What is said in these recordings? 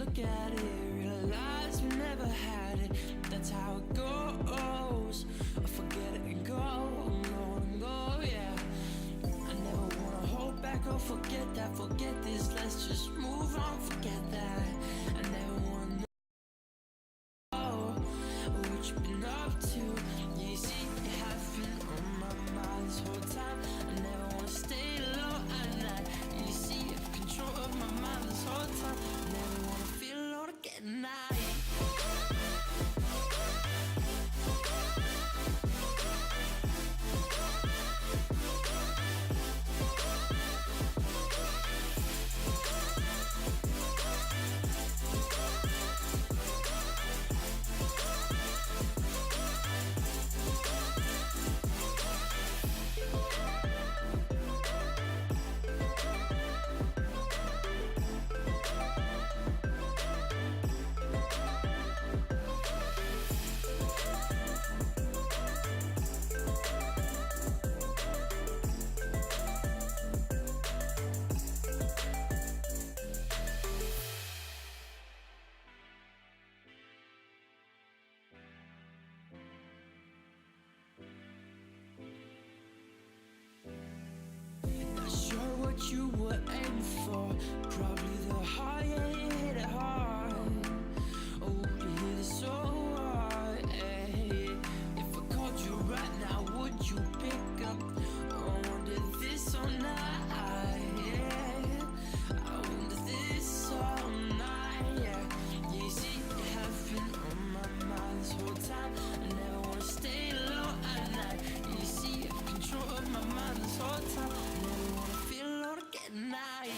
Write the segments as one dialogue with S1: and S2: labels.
S1: look at it, realize we never had it. That's how it goes. I forget it and go, yeah. I never wanna hold back or forget that. Forget this, let's just move on, forget that. I never wanna know what you've been up to. You see, you have been on my mind this whole time. I never wanna stay low at night. You see, you have control of my mind this whole time. I never wanna feel alone again at night. What you were aiming for, probably the high, yeah, you hit it hard. Oh, you hit it so hard, eh. If I called you right now, would you pick up? I wonder this all night, yeah. I wonder this all night, yeah. You see, you have been on my mind this whole time. I never wanna stay low at night. You see, you have control of my mind this whole time. I never wanna feel alone again at night.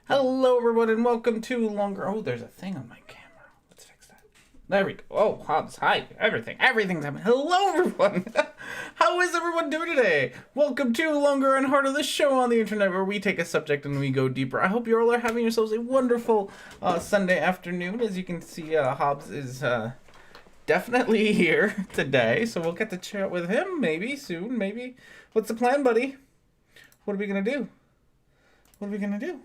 S2: Hello, everyone, and welcome to Longer. Oh, there's a thing on my camera. Let's fix that. There we go. Oh, Hobbs, hi. Everything's happening. Hello, everyone. How is everyone doing today? Welcome to Longer and Harder, the show on the internet where we take a subject and we go deeper. I hope you all are having yourselves a wonderful Sunday afternoon. As you can see, Hobbs is definitely here today, so we'll get to chat with him maybe soon. Maybe. What's the plan, buddy? What are we gonna do? What are we gonna do?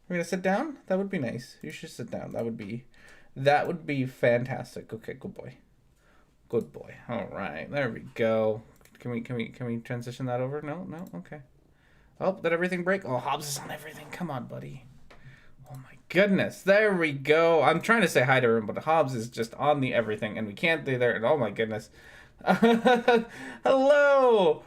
S2: We're gonna sit down? That would be nice. You should sit down. That would be fantastic. Okay, good boy. Good boy. All right, there we go. Can we transition that over? No, okay. Oh, did everything break? Oh, Hobbs is on everything. Come on, buddy. Oh my goodness. There we go. I'm trying to say hi to him, but Hobbs is just on the everything, and we can't do there. And oh my goodness. Hello.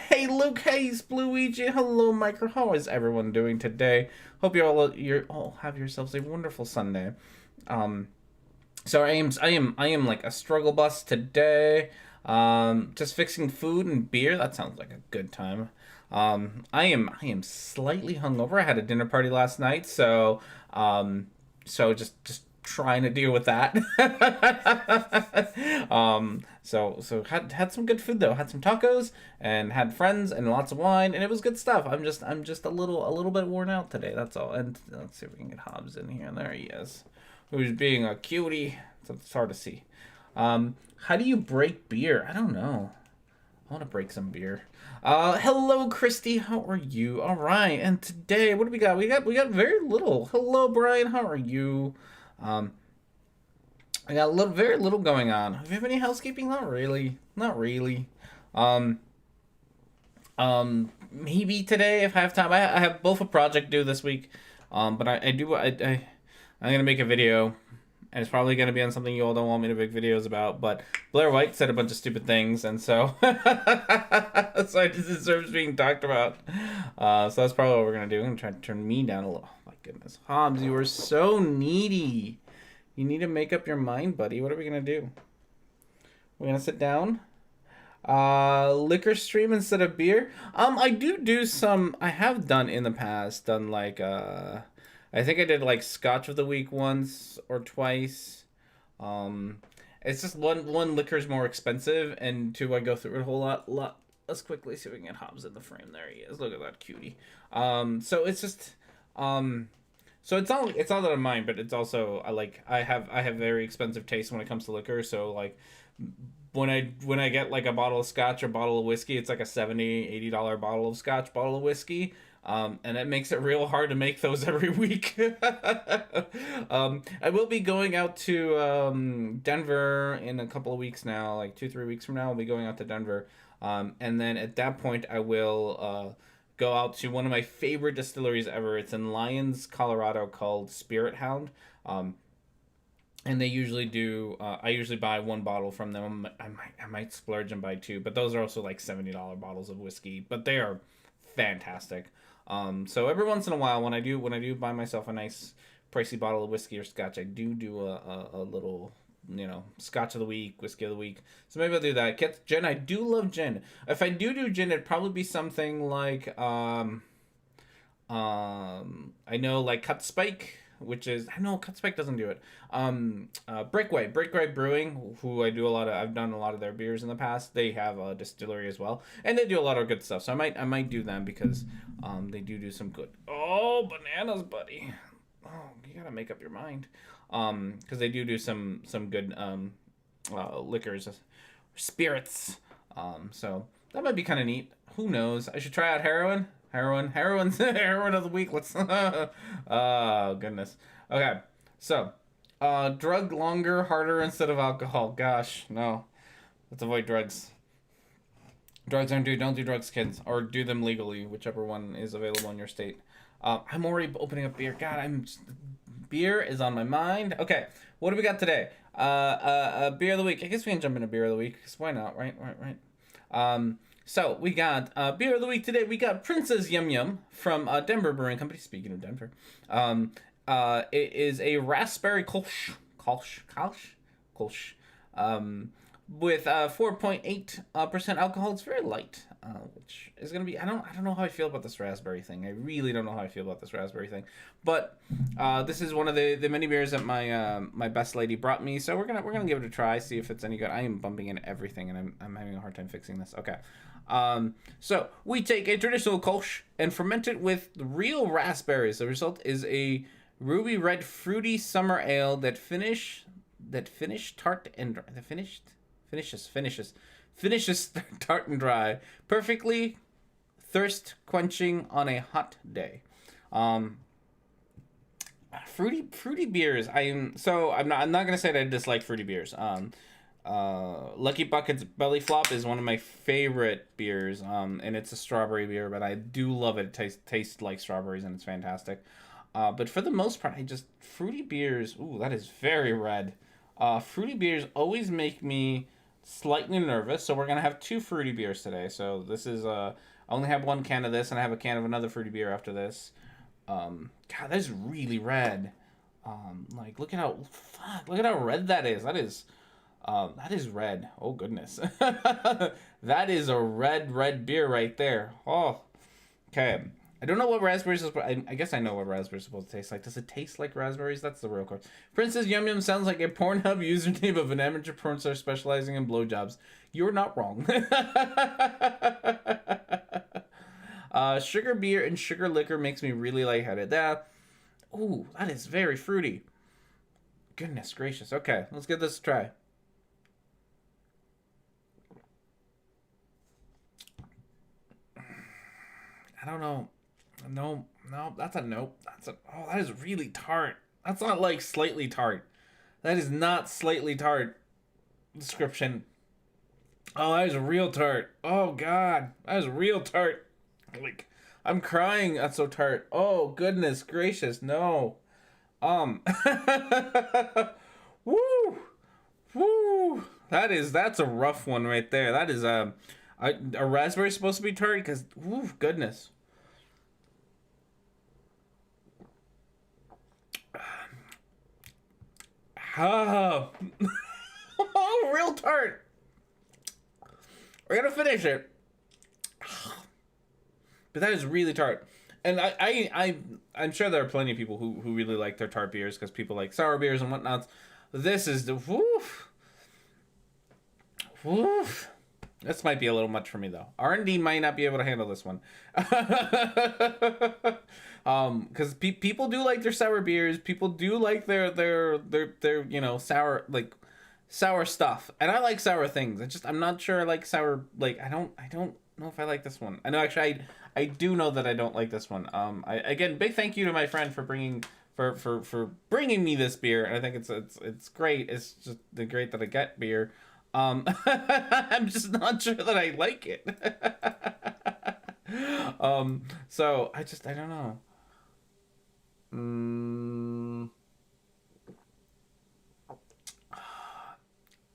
S2: Hey Luke. Hey Spluigi. Hello, Micro. How is everyone doing today? Hope you all have yourselves a wonderful Sunday. So I am like a struggle bus today. Just fixing food and beer. That sounds like a good time. I am slightly hungover. I had a dinner party last night, so just trying to deal with that. So had some good food though. Had some tacos and had friends and lots of wine, and it was good stuff. I'm just a little bit worn out today. That's all. And let's see if we can get Hobbs in here. There he is. Who's being a cutie. So it's hard to see. How do you break beer? I don't know. I want to break some beer. Hello, Christy. How are you? All right. And today, what do we got? We got very little. Hello, Brian. How are you? I got very little going on. Do you have any housekeeping? Not really. Not really. Um, Maybe today if I have time. I have both a project due this week. But I'm gonna make a video, and it's probably gonna be on something you all don't want me to make videos about. But Blair White said a bunch of stupid things, and so so it deserves being talked about. So that's probably what we're gonna do. I'm gonna try to turn me down a little. Oh, my goodness, Hobbs, you are so needy. You need to make up your mind, buddy. What are we gonna do? We're gonna sit down. Liquor stream instead of beer. I do some. I have done in the past. Done like I think I did like Scotch of the Week once or twice. It's just one liquor's more expensive, and two I go through it a whole lot. Let's quickly see if we can get Hobbs in the frame. There he is. Look at that cutie. So it's just So it's not that I mind, but it's also I have very expensive taste when it comes to liquor. So like when I get like a bottle of scotch or bottle of whiskey, it's like a $70-$80 bottle of scotch, bottle of whiskey. And it makes it real hard to make those every week. I will be going out to Denver in a couple of weeks now, like 2-3 weeks from now. I'll be going out to Denver, and then at that point I will go out to one of my favorite distilleries ever. It's in Lyons, Colorado, called Spirit Hound. And they usually do. I usually buy one bottle from them. I might splurge and buy two, but those are also like $70 bottles of whiskey. But they are fantastic. So every once in a while, when I do buy myself a nice pricey bottle of whiskey or scotch, I do a little, Scotch of the week, whiskey of the week. So maybe I'll do that. Get gin. I do love gin. If I do gin, it'd probably be something like I know like Cut Spike, which is I know Cut Spike doesn't do it. Breakway Brewing, who I've done a lot of their beers in the past. They have a distillery as well, and they do a lot of good stuff. So I might do them because they do some good. Oh, bananas, buddy. Oh, you gotta make up your mind. Because they do some good liquors, spirits. So that might be kind of neat. Who knows? I should try out heroin's heroin of the week. Let's. Oh goodness. Okay, so drug longer, harder instead of alcohol. Gosh, no. Let's avoid drugs. Drugs don't do drugs, kids, or do them legally, whichever one is available in your state. I'm already opening up beer. God, beer is on my mind. Okay, what do we got today? Beer of the week. I guess we can jump into beer of the week, because why not, right? So we got beer of the week today. We got Princess Yum Yum from Denver Brewing Company. Speaking of Denver, it is a raspberry Kolsch, with 4.8% alcohol. It's very light, which is gonna be. I don't know how I feel about this raspberry thing. I really don't know how I feel about this raspberry thing. But this is one of the mini beers that my best lady brought me. So we're gonna give it a try. See if it's any good. I am bumping into everything, and I'm having a hard time fixing this. Okay. So we take a traditional Kolsch and ferment it with real raspberries. The result is a ruby red fruity summer ale that finishes tart and finishes tart and dry, perfectly thirst quenching on a hot day. Fruity beers. I'm not gonna say that I dislike fruity beers. Lucky Bucket's Belly Flop is one of my favorite beers, and it's a strawberry beer, but I do love it. It tastes like strawberries, and it's fantastic. But for the most part, fruity beers. Ooh, that is very red. Fruity beers always make me slightly nervous, so we're gonna have 2 fruity beers today. So this is I only have 1 can of this, and I have a can of another fruity beer after this. God, that is really red. Look at how red that is. That is red. Oh goodness. That is a red beer right there. Oh, okay. I don't know what raspberries is, but I guess I know what raspberries are supposed to taste like. Does it taste like raspberries? That's the real question. Princess Yum Yum sounds like a Pornhub username of an amateur porn star specializing in blowjobs. You're not wrong. Sugar beer and sugar liquor makes me really lightheaded. Ooh, that is very fruity. Goodness gracious. Okay, let's give this a try. I don't know. No, that's a nope. Oh, that is really tart. That's not like slightly tart. That is not slightly tart description. Oh, that is real tart. Oh God, that is real tart. Like, I'm crying. That's so tart. Oh goodness gracious, no. Woo, woo. That's a rough one right there. That is a raspberry supposed to be tart? Because, woo, goodness. Oh, oh, real tart. We're gonna finish it. But that is really tart. And I'm sure there are plenty of people who really like their tart beers because people like sour beers and whatnot. This is the woof. Woof. This might be a little much for me though. R&D might not be able to handle this one. Because people do like their sour beers. People do like their sour stuff. And I like sour things. I'm not sure I like sour. Like I don't know if I like this one. I know actually I do know that I don't like this one. Again, big thank you to my friend for bringing me this beer. And I think it's great. It's just great that I get beer. I'm just not sure that I like it. So I don't know.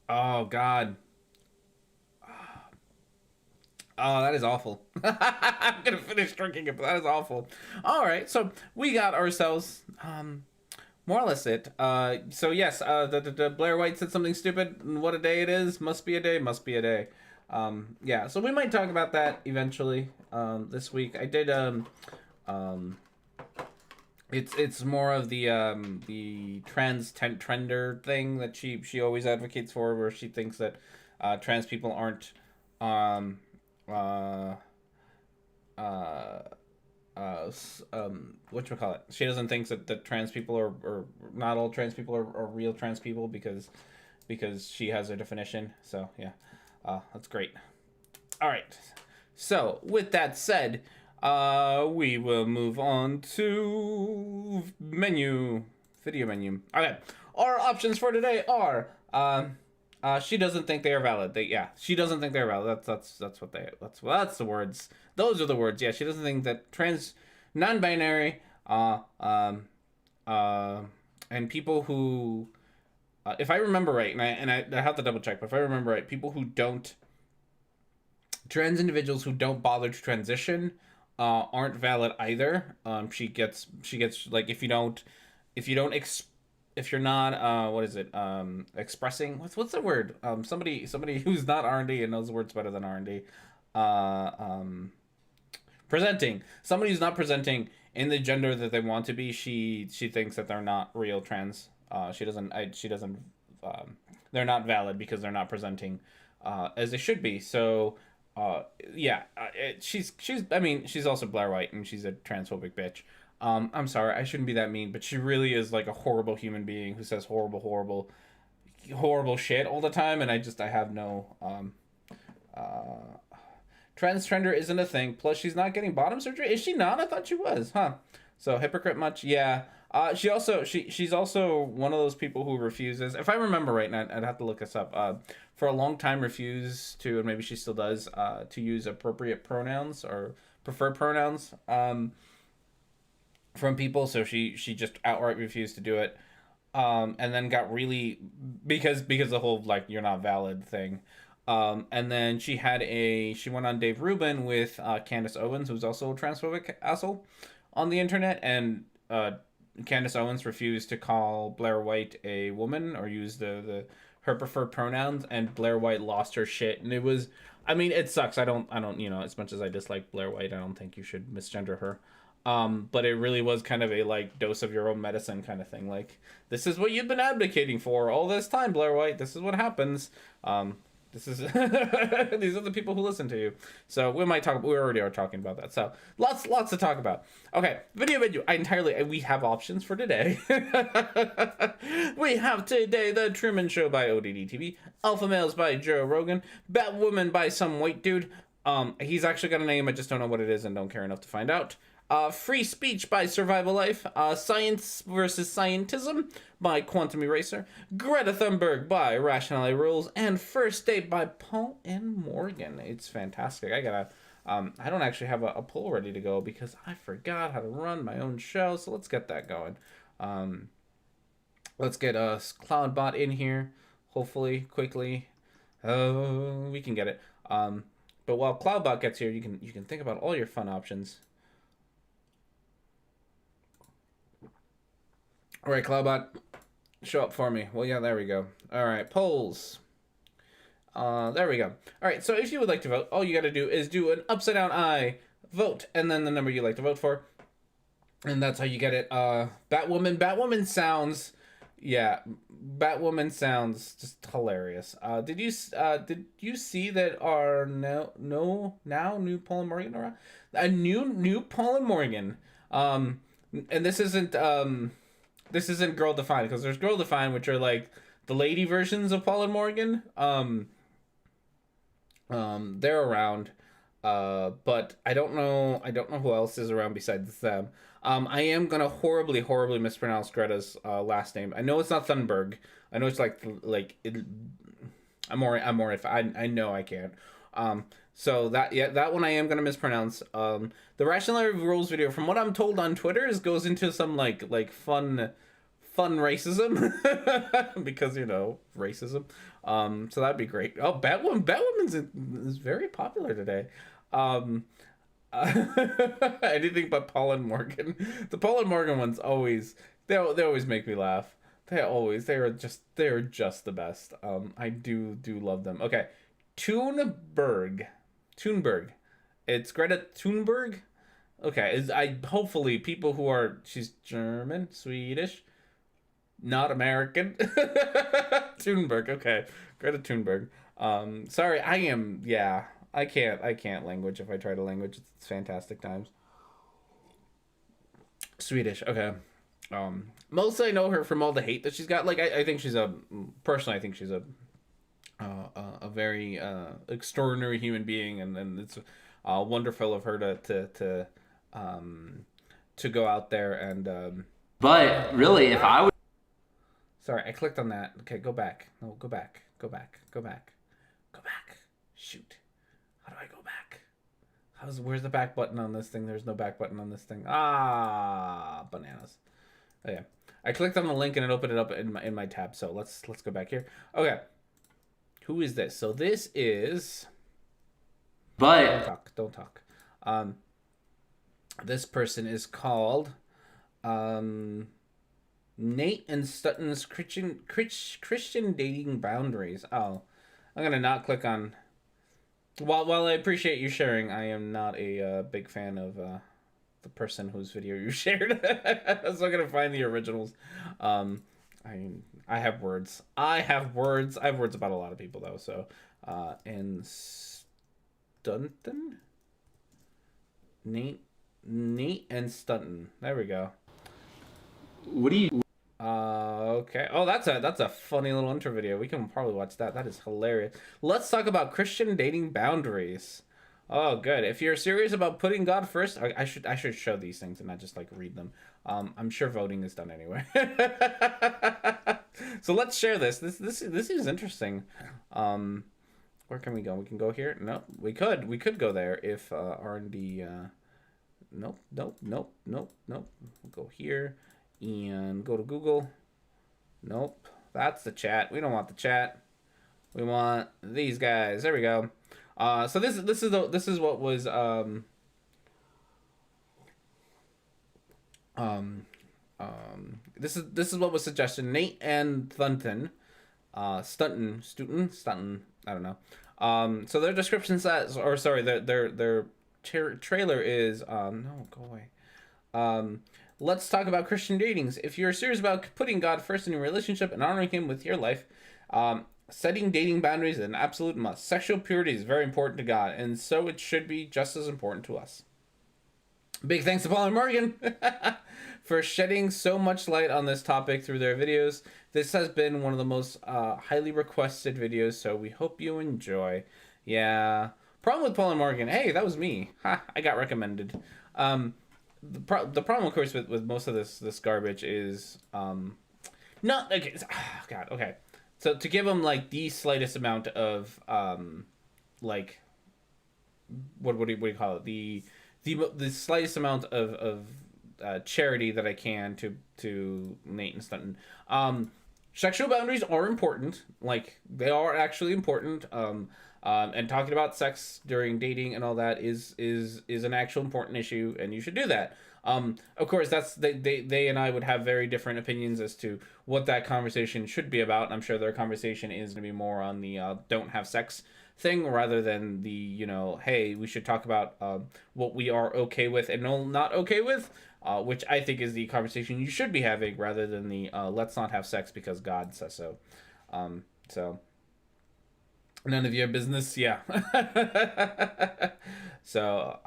S2: Oh God. Oh, that is awful. I'm gonna finish drinking it, but that is awful. All right, so we got ourselves more or less it. So yes, the Blair White said something stupid. What a day it is! Must be a day. Must be a day. Yeah. So we might talk about that eventually. This week I did. It's more of the trans trender thing that she always advocates for, where she thinks that trans people aren't whatchamacallit? She doesn't think that trans people or not all trans people are real trans people because she has a definition. So yeah, that's great. All right. So with that said, we will move on to video menu. Okay. Our options for today are she doesn't think they are valid. She doesn't think they're valid. That's the words. Those are the words. Yeah, she doesn't think that trans, non-binary, and people who, if I remember right, and I have to double check, but if I remember right, people who don't, trans individuals who don't bother to transition, aren't valid either. She gets like if you're not expressing what's the word, somebody who's not R&D and knows the words better than R&D, presenting, somebody who's not presenting in the gender that they want to be, she thinks that they're not real trans. They're not valid because they're not presenting as they should be. So she's also Blair White and she's a transphobic bitch. I'm sorry, I shouldn't be that mean, but she really is like a horrible human being who says horrible shit all the time, and I have no transgender isn't a thing. Plus, she's not getting bottom surgery. Is she not? I thought she was, huh? So hypocrite much? Yeah. She's also one of those people who refuses, if I remember right, and I'd have to look this up, for a long time refused to, and maybe she still does, to use appropriate pronouns or preferred pronouns from people. So she just outright refused to do it, and then got really, because the whole like you're not valid thing. And then she went on Dave Rubin with Candace Owens, who's also a transphobic asshole on the internet, and Candace Owens refused to call Blair White a woman or use her preferred pronouns, and Blair White lost her shit. And it sucks. I don't as much as I dislike Blair White, I don't think you should misgender her. But it really was kind of a like dose of your own medicine kind of thing. Like, this is what you've been advocating for all this time, Blair White. This is what happens. This is these are the people who listen to you. So we already are talking about that. So lots to talk about. Okay, video menu. We have options for today. We have today The Truman Show by ODD TV, Alpha Males by Joe Rogan, Batwoman by some white dude, He's actually got a name, I just don't know what it is and don't care enough to find out. Free Speech by Survival Life, Science versus Scientism by Quantum Eraser, Greta Thunberg by Rationality Rules, and First Date by Paul and Morgan. It's fantastic. I don't actually have a poll ready to go because I forgot how to run my own show, so let's get that going. Let's get Cloudbot in here, hopefully, quickly. We can get it. But while Cloudbot gets here, you can think about all your fun options. All right, Cloudbot, show up for me. Well, yeah, there we go. All right, polls. There we go. All right, so if you would like to vote, all you got to do is do an upside down I, vote, and then the number you like to vote for, and that's how you get it. Batwoman sounds, yeah, Batwoman sounds just hilarious. Did you see that our now new Paul and Morgan around? A new Paul and Morgan. And this isn't Girl Defined, because there's Girl Defined, which are like the lady versions of Paul and Morgan. They're around, but I don't know who else is around besides them. I am gonna horribly mispronounce Greta's last name. I know it's not Thunberg. I know it's like it. I'm more if I know I can't. So that one I am gonna mispronounce. The Rationality Rules video, from what I'm told on Twitter, goes into some like fun racism because racism. So that'd be great. Oh, Batwoman's is very popular today. Anything but Paul and Morgan. The Paul and Morgan ones they always make me laugh. They are just the best. I do love them. Okay, Thunberg. It's Greta Thunberg. Okay, hopefully people she's German, Swedish, not American. Thunberg. Okay, Greta Thunberg. Sorry, I can't language. If I try to language, it's fantastic times. Swedish. Okay. Mostly I know her from all the hate that she's got. Like I think she's a very extraordinary human being, and it's wonderful of her to go out there and.
S3: But really, if I would.
S2: Sorry, I clicked on that. Okay, go back. No, go back. Shoot. How do I go back? Where's the back button on this thing? There's no back button on this thing. Bananas. Oh, yeah. I clicked on the link and it opened it up in my tab. So let's go back here. Okay. Who is this? So this is.
S3: But
S2: Don't talk. This person is called Nate and Stutton's Christian Dating Boundaries. Oh, I'm gonna not click on. While I appreciate you sharing, I am not a big fan of the person whose video you shared. So I'm gonna find the originals. I have words. I have words about a lot of people though. So and Stunton, Nate and Stunton. There we go.
S3: What do you?
S2: Okay. Oh, that's a funny little intro video. We can probably watch that. That is hilarious. Let's talk about Christian dating boundaries. Oh, good. If you're serious about putting God first, I should show these things and not just like read them. I'm sure voting is done anyway. So let's share this. This is interesting. Where can we go? We can go here. No, we could go there if R&D. Nope. We'll go here. And go to Google. Nope. That's the chat. We don't want the chat. We want these guys. There we go. So this is what was this is what was suggested. Nate and Thunton, Stunton. I don't know. So their description says, or sorry, their trailer is no, go away. Let's talk about Christian datings. If you're serious about putting God first in your relationship and honoring Him with your life, setting dating boundaries is an absolute must. Sexual purity is very important to God, and so it should be just as important to us. Big thanks to Paul and Morgan for shedding so much light on this topic through their videos. This has been one of the most highly requested videos, so we hope you enjoy. Yeah, Problem with Paul and Morgan. Hey, that was me. Ha, I got recommended. The problem, of course, with most of this garbage is not okay. Oh God. Okay. So to give them like the slightest amount of like what do you call it, the slightest amount of charity that I can to Nate and Stunton. Sexual boundaries are important. Like, they are actually important. And talking about sex during dating and all that is an actual important issue, and you should do that. Of course, that's they and I would have very different opinions as to what that conversation should be about. I'm sure their conversation is going to be more on the don't have sex thing, rather than the, you know, hey, we should talk about what we are okay with and not okay with, which I think is the conversation you should be having, rather than the let's not have sex because God says so. So none of your business. Yeah. So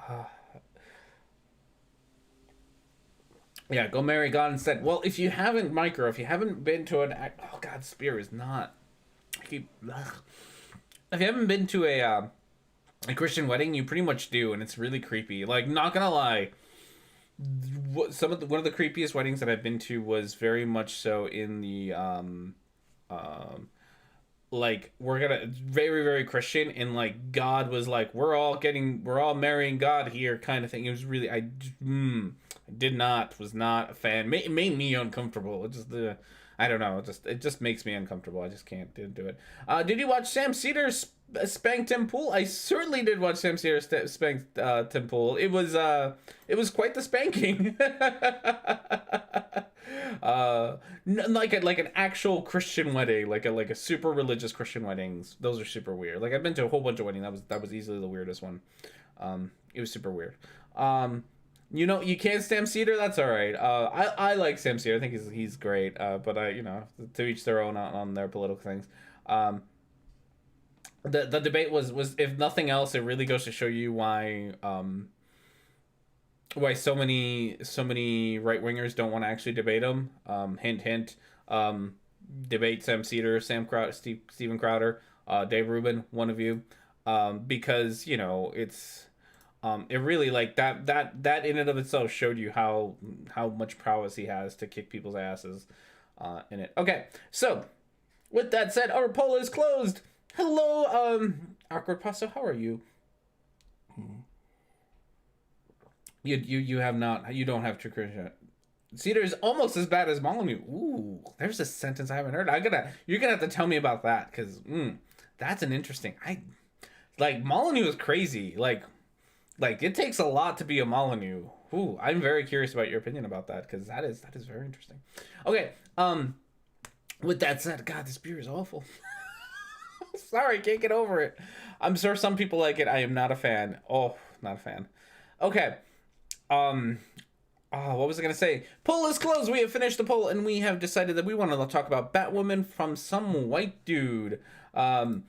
S2: yeah, go marry God instead. Well, if you haven't been to an, oh God, Spear is not, I keep, ugh. If you haven't been to a Christian wedding, you pretty much do, and it's really creepy. Like, not gonna lie, one of the creepiest weddings that I've been to was very much so in the like, we're gonna, very very Christian, and like God was like, we're all marrying God here, kind of thing. It was really, was not a fan. It made me uncomfortable. It just I don't know. It just makes me uncomfortable. I just can't do it. Did you watch Sam Cedar spank Tim Pool? I certainly did watch Sam Cedar spank Tim Pool. It was quite the spanking. Like an actual Christian wedding, like a super religious Christian weddings. Those are super weird. Like, I've been to a whole bunch of weddings. That was easily the weirdest one. It was super weird. You know, you can't Sam Cedar. That's all right. I like Sam Cedar. I think he's great. But you know, to each their own on their political things. The debate was, if nothing else, it really goes to show you why so many right wingers don't want to actually debate him. Hint hint. Debate Sam Cedar, Steven Crowder, Dave Rubin, one of you, because, you know, it's. It really, like, that in and of itself showed you how much prowess he has to kick people's asses in it. Okay, so with that said, our poll is closed. Hello, Awkward Pasta, how are you? You don't have true Christian. Cedar is almost as bad as Molyneux. Ooh, there's a sentence I haven't heard. You're gonna have to tell me about that, because that's an interesting. Molyneux is crazy. Like, it takes a lot to be a Molyneux. Ooh, I'm very curious about your opinion about that, because that is very interesting. Okay, with that said, God, this beer is awful. Sorry, can't get over it. I'm sure some people like it. I am not a fan. Oh, not a fan. Okay. What was I gonna say? Poll is closed. We have finished the poll, and we have decided that we want to talk about Batwoman from some white dude. All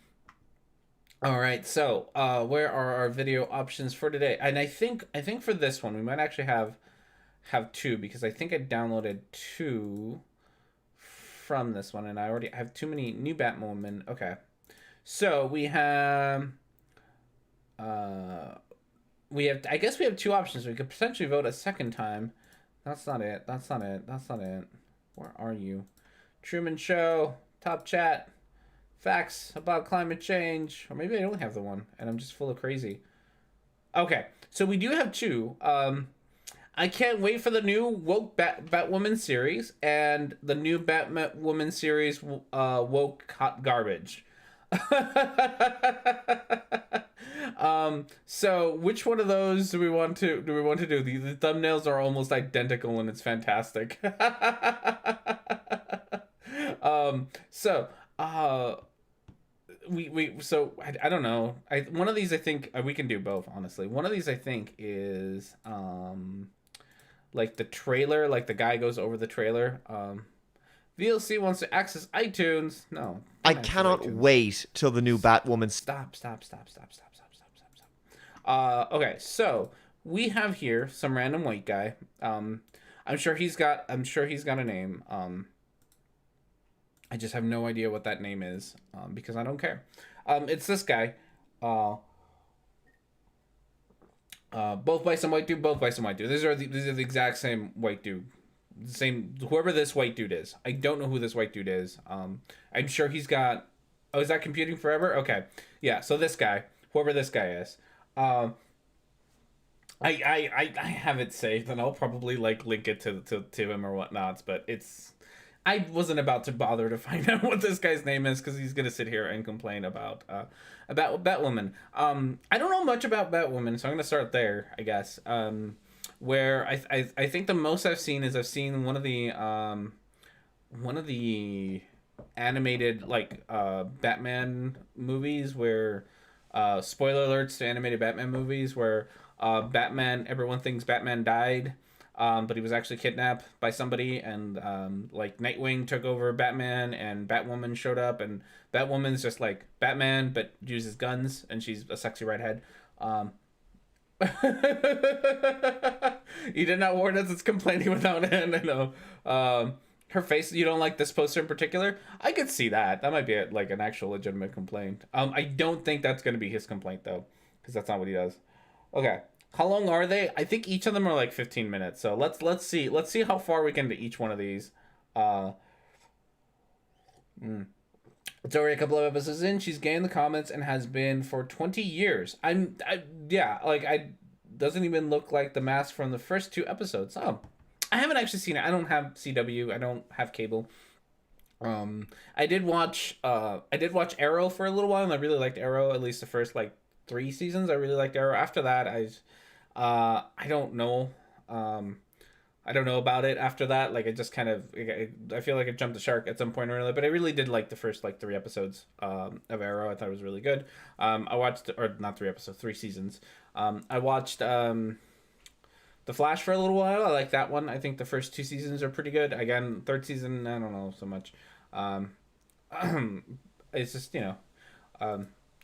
S2: right, so where are our video options for today? And I think for this one we might actually have two, because I think I downloaded two from this one, and I already have too many new Batwoman. Okay, so we have I guess we have two options. We could potentially vote a second time. That's not it. Where are you? Truman Show, Top Chat. Facts about climate change. Or maybe I only have the one, and I'm just full of crazy. Okay, so we do have two. I can't wait for the new woke Batwoman series, and the new Batwoman series woke hot garbage. So which one of those do we want to do? The thumbnails are almost identical, and it's fantastic. So I don't know. One of these, I think we can do both, honestly. One of these, I think, is like the trailer, like the guy goes over the trailer. VLC wants to access iTunes. No,
S4: I cannot wait till the new Batwoman.
S2: Stop. Okay, so we have here some random white guy. I'm sure he's got a name. I just have no idea what that name is, because I don't care. It's this guy. Both by some white dude. Both by some white dude. These are the exact same white dude. Same whoever this white dude is. I don't know who this white dude is. I'm sure he's got. Oh, is that computing forever? Okay, yeah. So this guy, whoever this guy is, I have it saved, and I'll probably like link it to him or whatnots. But I wasn't about to bother to find out what this guy's name is because he's gonna sit here and complain about Batwoman. I don't know much about Batwoman, so I'm gonna start there, I guess. Where I think the most I've seen is one of the animated like Batman movies where spoiler alerts to animated Batman movies where everyone thinks Batman died, but he was actually kidnapped by somebody, and like Nightwing took over Batman, and Batwoman showed up, and Batwoman's just like Batman but uses guns, and she's a sexy redhead. You did not warn us. It's complaining without end. I know. Her face. You don't like this poster in particular. I could see that. That might be like an actual legitimate complaint. I don't think that's going to be his complaint though, because that's not what he does. Okay. How long are they? I think each of them are like 15 minutes. So let's see how far we can to each one of these. It's already a couple of episodes in. She's gay in the comments and has been for 20 years. Doesn't even look like the mask from the first 2 episodes. Oh, I haven't actually seen it. I don't have CW. I don't have cable. I did watch Arrow for a little while, and I really liked Arrow. At least the first like 3 seasons, I really liked Arrow. After that, I don't know. I don't know about it after that. Like, it just kind of, I feel like it jumped the shark at some point or another. But I really did like the first like 3 episodes of Arrow. I thought it was really good. I watched, or not 3 episodes, 3 seasons. I watched The Flash for a little while. I like that one. I think the first 2 seasons are pretty good. Again, 3rd season, I don't know so much. It's just,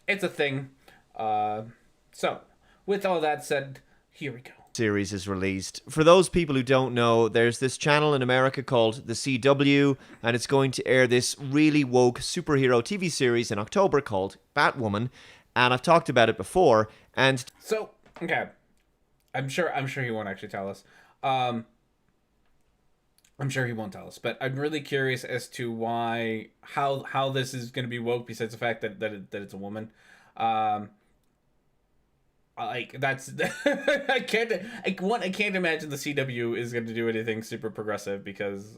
S2: it's a thing. So, with all that said, here we go.
S4: Series is released. For those people who don't know, there's this channel in America called the CW, and it's going to air this really woke superhero TV series in October called Batwoman, and I've talked about it before. And
S2: so, okay, I'm sure he won't actually tell us. I'm sure he won't tell us, but I'm really curious as to how this is going to be woke, besides the fact that it's a woman. Like, that's I can't imagine the CW is going to do anything super progressive, because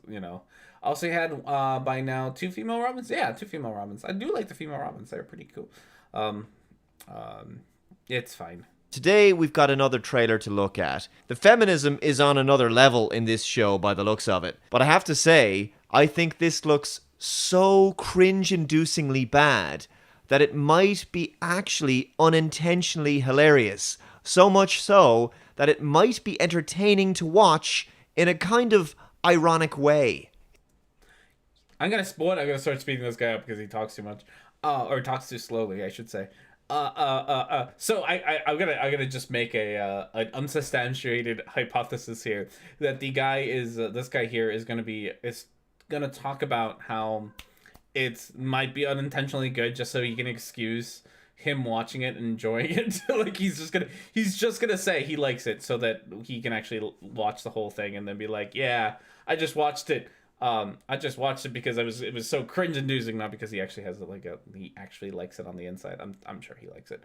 S2: also had by now 2 female Robins. Yeah, 2 female Robins. I do like the female Robins. They're pretty cool. It's fine.
S4: Today we've got another trailer to look at. The feminism is on another level in this show by the looks of it. But I have to say, I think this looks so cringe-inducingly bad that it might be actually unintentionally hilarious. So much so that it might be entertaining to watch in a kind of ironic way.
S2: I'm gonna start speeding this guy up because he talks too much, or talks too slowly, I should say. So I'm gonna just make an unsubstantiated hypothesis here that the guy is this guy here is gonna talk about how it might be unintentionally good, just so he can excuse him watching it and enjoying it. Like, he's just gonna say he likes it so that he can actually watch the whole thing and then be like, yeah, I just watched it because it was so cringe-inducing, not because he actually has he actually likes it on the inside. I'm sure he likes it.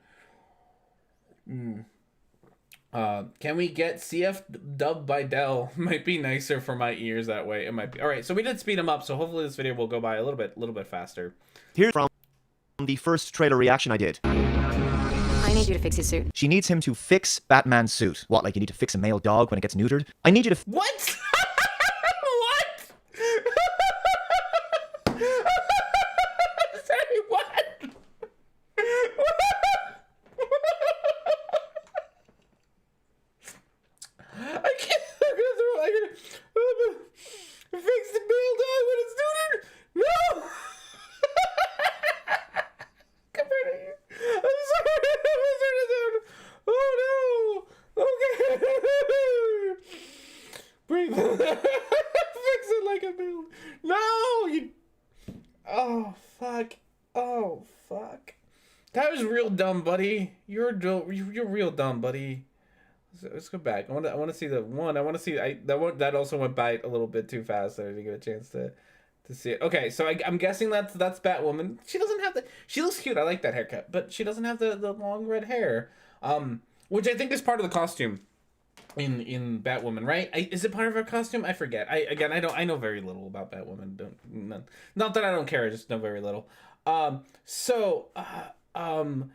S2: Can we get CF dubbed by Dell? Might be nicer for my ears that way. It might be. All right, so we did speed him up, so hopefully this video will go by a little bit faster.
S4: Here's from the first trailer reaction I did.
S5: I need you to fix his suit.
S4: She needs him to fix Batman's suit. What, like you need to fix a male dog when it gets neutered? I need you to...
S2: What? What? Sorry, what? I can't. Fix the male dog when it's neutered? No! Come here. I'm sorry. Oh no. Okay. Breathe. Fix it like a male. No! You. Oh, fuck. Oh, fuck. That was real dumb, buddy. You're real dumb, buddy. Let's go back. I want to see the one. I want to see that also went by a little bit too fast. So I didn't get a chance to see it. Okay, so I'm guessing that's Batwoman. She doesn't have she looks cute. I like that haircut, but she doesn't have the long red hair. Which I think is part of the costume in Batwoman, right? Is it part of her costume? I forget. I know very little about Batwoman. Not that I don't care. I just know very little. So I'm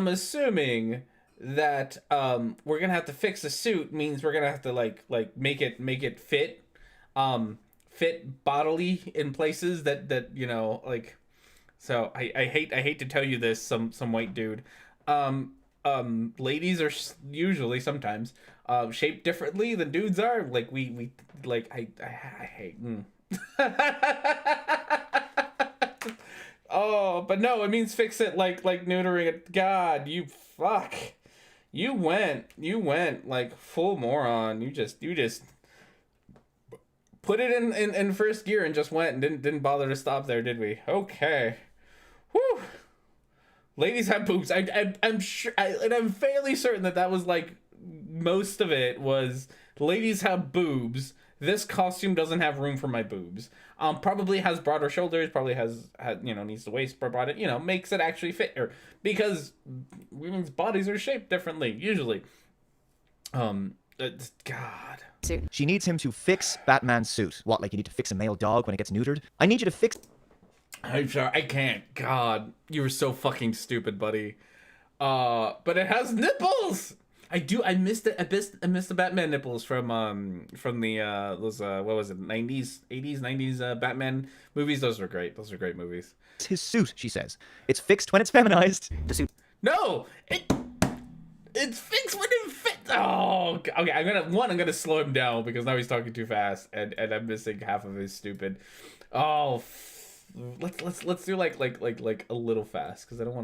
S2: assuming that we're gonna have to fix the suit means we're gonna have to like make it fit bodily in places that you know, like. So I hate to tell you this, some white dude. Ladies are usually sometimes shaped differently than dudes are. Like we like I hate. Oh, but no, it means fix it like neutering it. God, you fuck. You went like full moron. You just put it in first gear and just went and didn't bother to stop there, did we? Okay. Whew. Ladies have boobs. I'm sure, and I'm fairly certain that was like most of it was ladies have boobs. This costume doesn't have room for my boobs. Probably has broader shoulders. Probably has needs the waist broader. Makes it actually fit her because women's bodies are shaped differently usually. God.
S6: She needs him to fix Batman's suit. What, like you need to fix a male dog when it gets neutered? I need you to fix...
S2: I'm sorry, I can't. God, you were so fucking stupid, buddy. But it has nipples! I missed it. I missed the Batman nipples from the those what was it, 90s, 80s, 90s Batman movies. Those were great. Those are great movies.
S6: His suit, she says. It's fixed when it's feminized. The suit...
S2: No! It's fixed when it fits. Oh, okay. I'm gonna slow him down because now he's talking too fast, and I'm missing half of his stupid. Oh, let's do like a little fast because I don't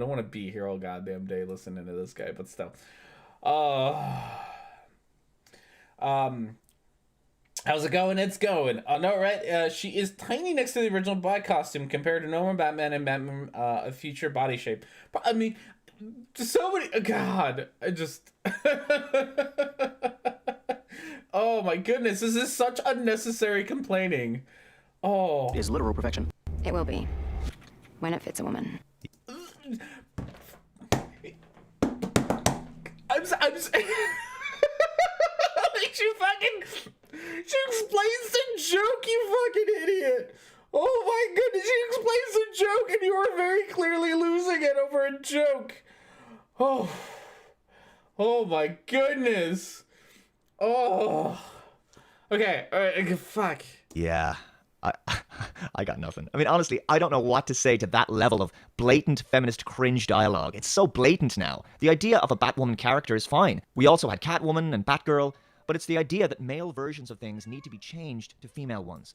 S2: want to be here all goddamn day listening to this guy. But still, how's it going? It's going. No, right? She is tiny next to the original black costume compared to normal Batman and Batman a future body shape. But I mean. So many. God, I just. Oh my goodness, this is such unnecessary complaining. Oh.
S6: Is literal perfection.
S5: It will be. When it fits a woman.
S2: I'm like she explains the joke, you fucking idiot. Oh my goodness, she explains the joke and you are very clearly losing it over a joke. Oh my goodness. Oh. Okay, alright, fuck.
S6: Yeah, I got nothing. I mean, honestly, I don't know what to say to that level of blatant feminist cringe dialogue. It's so blatant now. The idea of a Batwoman character is fine. We also had Catwoman and Batgirl, but it's the idea that male versions of things need to be changed to female ones.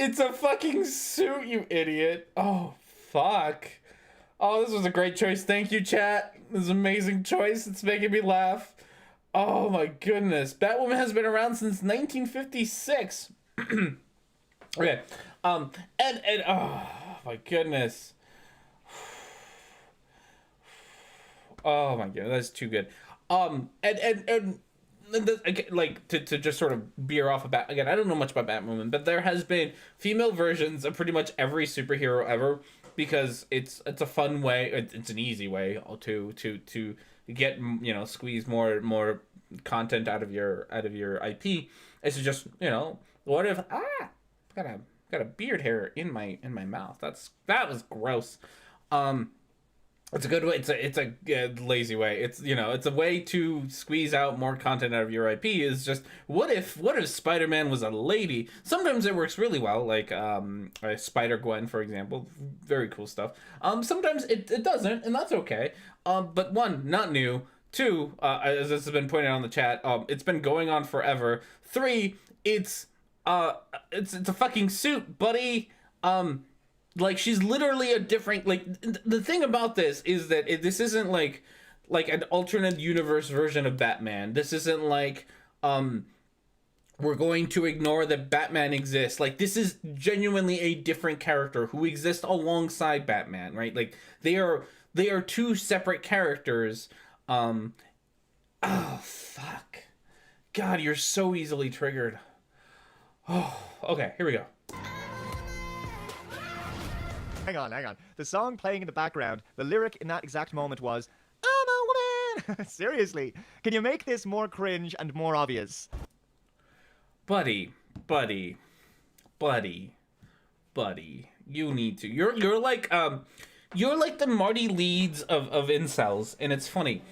S2: It's a fucking suit, you idiot. Oh, fuck. Oh, this was a great choice. Thank you, chat. This is an amazing choice. It's making me laugh. Oh, my goodness. Batwoman has been around since 1956. Okay. And, oh, my goodness. Oh, my goodness. That's too good. And like to just sort of veer off about again, I don't know much about Batwoman, but there has been female versions of pretty much every superhero ever because it's a fun way, it's an easy way to get squeeze more content out of your IP. It's just what if got a beard hair in my mouth. That was gross. It's a good way. It's a lazy way. It's it's a way to squeeze out more content out of your IP. Is just what if Spider-Man was a lady? Sometimes it works really well, like Spider-Gwen, for example. Very cool stuff. Sometimes it doesn't, and that's okay. But one, not new. Two, as this has been pointed out in the chat, it's been going on forever. Three, it's it's a fucking suit, buddy. Like she's literally a different, like the thing about this is that this isn't like an alternate universe version of Batman. This isn't like we're going to ignore that Batman exists. Like this is genuinely a different character who exists alongside Batman, right? Like they are two separate characters. Oh fuck. God, you're so easily triggered. Oh, okay, here we go.
S6: Hang on. The song playing in the background, the lyric in that exact moment was, I'm a woman! Seriously, can you make this more cringe and more obvious?
S2: Buddy, you need to. You're like the Marty Leeds of incels, and it's funny.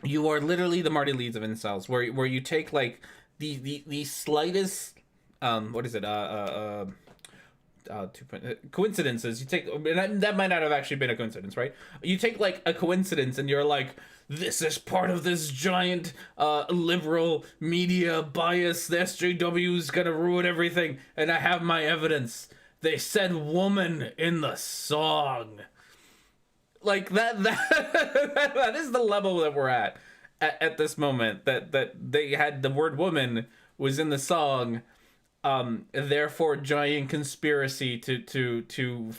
S2: You are literally the Marty Leeds of incels, where you take like the slightest what is it coincidences. You take, and that might not have actually been a coincidence, right? You take like a coincidence and you're like, this is part of this giant liberal media bias. The SJW is gonna ruin everything, and I have my evidence. They said woman in the song. Like that that is the level that we're at this moment, that they had the word woman was in the song. Therefore giant conspiracy to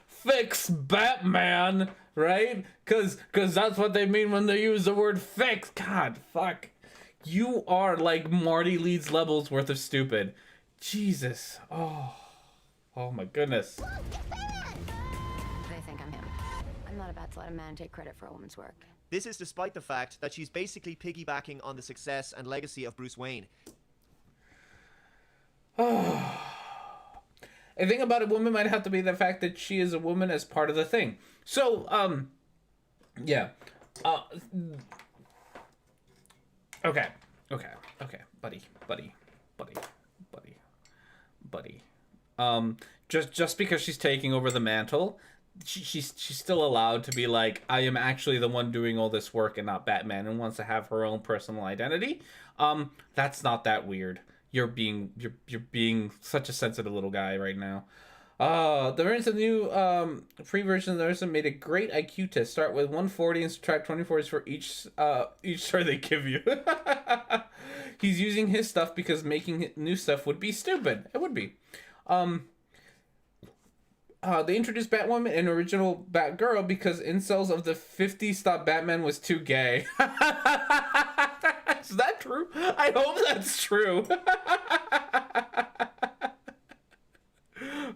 S2: fix Batman, right? Cause that's what they mean when they use the word fix. God, fuck. You are like Marty Leeds levels worth of stupid. Jesus. Oh my goodness.
S5: They think I'm him. I'm not about to let a man take credit for a woman's work.
S4: This is despite the fact that she's basically piggybacking on the success and legacy of Bruce Wayne.
S2: A thing about a woman might have to be the fact that she is a woman as part of the thing. So, yeah. Okay, buddy. Just because she's taking over the mantle, she's still allowed to be like, I am actually the one doing all this work and not Batman, and wants to have her own personal identity. That's not that weird. You're being such a sensitive little guy right now. There is a new free version of the Ursa made a great IQ test. Start with 140 and subtract 24s for each star they give you. He's using his stuff because making new stuff would be stupid. It would be. They introduced Batwoman and original Batgirl because incels of the 50s thought Batman was too gay. Is that true? I hope that's true.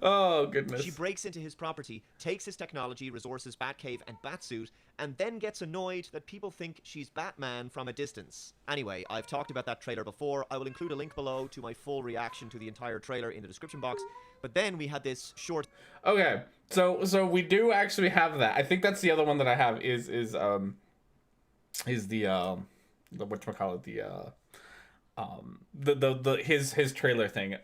S2: Oh, goodness.
S4: She breaks into his property, takes his technology, resources, Batcave, and Batsuit, and then gets annoyed that people think she's Batman from a distance. Anyway, I've talked about that trailer before. I will include a link below to my full reaction to the entire trailer in the description box. But then we had this short...
S2: Okay, so we do actually have that. I think that's the other one that I have is the whatchamacallit, his trailer thing.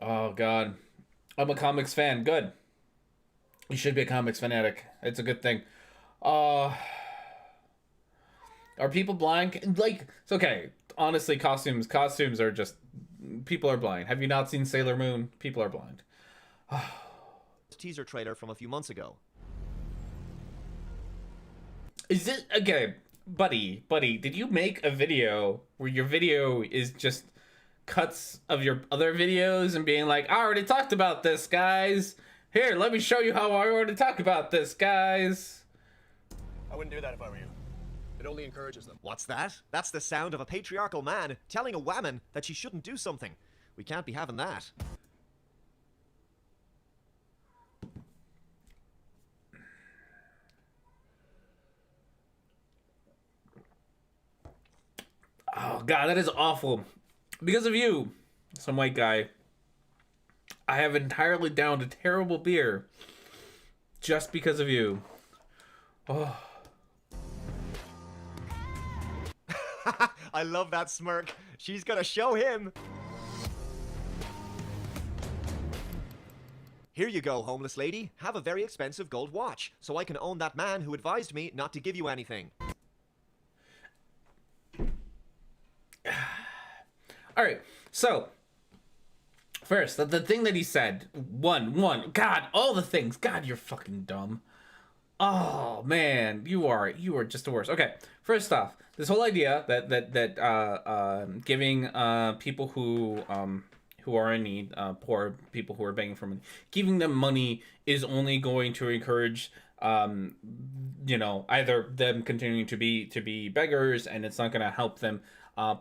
S2: Oh god, I'm a comics fan. Good. You should be a comics fanatic. It's a good thing. Are people blind? Like, it's okay. Honestly, costumes are just, people are blind. Have you not seen Sailor Moon? People are blind.
S4: teaser trailer from a few months ago.
S2: Is it okay, buddy? Did you make a video where your video is just cuts of your other videos and being like, I already talked about this, guys. Here, let me show you how I already talked about this, guys.
S7: I wouldn't do that if I were you. It only encourages them.
S4: What's that? That's the sound of a patriarchal man telling a woman that she shouldn't do something. We can't be having that.
S2: Oh god, that is awful. Because of you, some white guy, I have entirely downed a terrible beer just because of you. Oh.
S4: I love that smirk. She's gonna show him. Here you go, homeless lady. Have a very expensive gold watch, so I can own that man who advised me not to give you anything.
S2: All right, so first, the thing that he said, one, God, all the things, God, you're fucking dumb. Oh man, you are just the worst. Okay, first off, this whole idea that giving people who are in need, poor people who are begging for money, giving them money is only going to encourage either them continuing to be beggars, and it's not going to help them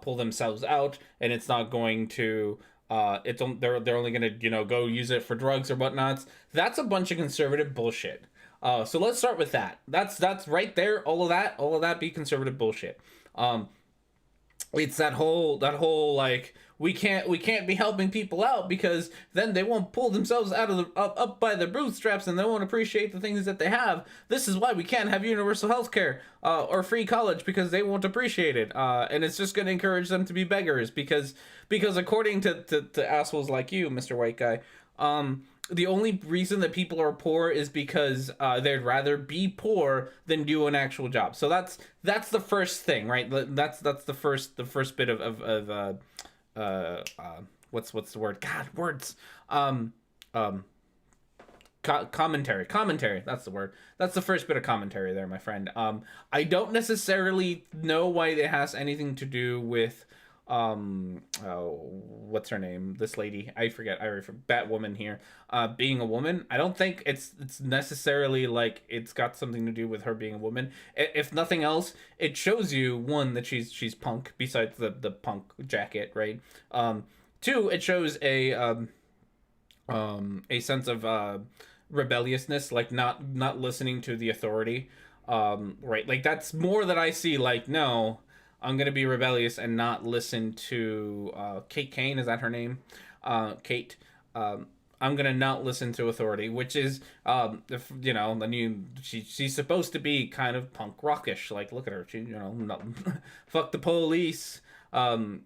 S2: pull themselves out, and it's not going to they're only going to go use it for drugs or whatnots. That's a bunch of conservative bullshit. So let's start with that. That's right there. All of that be conservative bullshit. It's that whole like we can't be helping people out because then they won't pull themselves out of the up by their bootstraps, and they won't appreciate the things that they have. This is why we can't have universal health care or free college, because they won't appreciate it, and it's just going to encourage them to be beggars because according to assholes like you, Mr. White Guy, the only reason that people are poor is because they'd rather be poor than do an actual job. So that's the first thing, right? That's the first bit of what's the word? God, words. Commentary. That's the word. That's the first bit of commentary there, my friend. I don't necessarily know why it has anything to do with what's her name, this lady, I forget Batwoman here, being a woman. I don't think it's necessarily like it's got something to do with her being a woman. If nothing else, it shows you, one, that she's punk, besides the punk jacket, right? Two, it shows a sense of rebelliousness, like not listening to the authority, right? Like that's more that I see, like, no, I'm going to be rebellious and not listen to Kate Kane. Is that her name? Kate. I'm going to not listen to authority, which is, she's supposed to be kind of punk rockish. Like, look at her. She, fuck the police.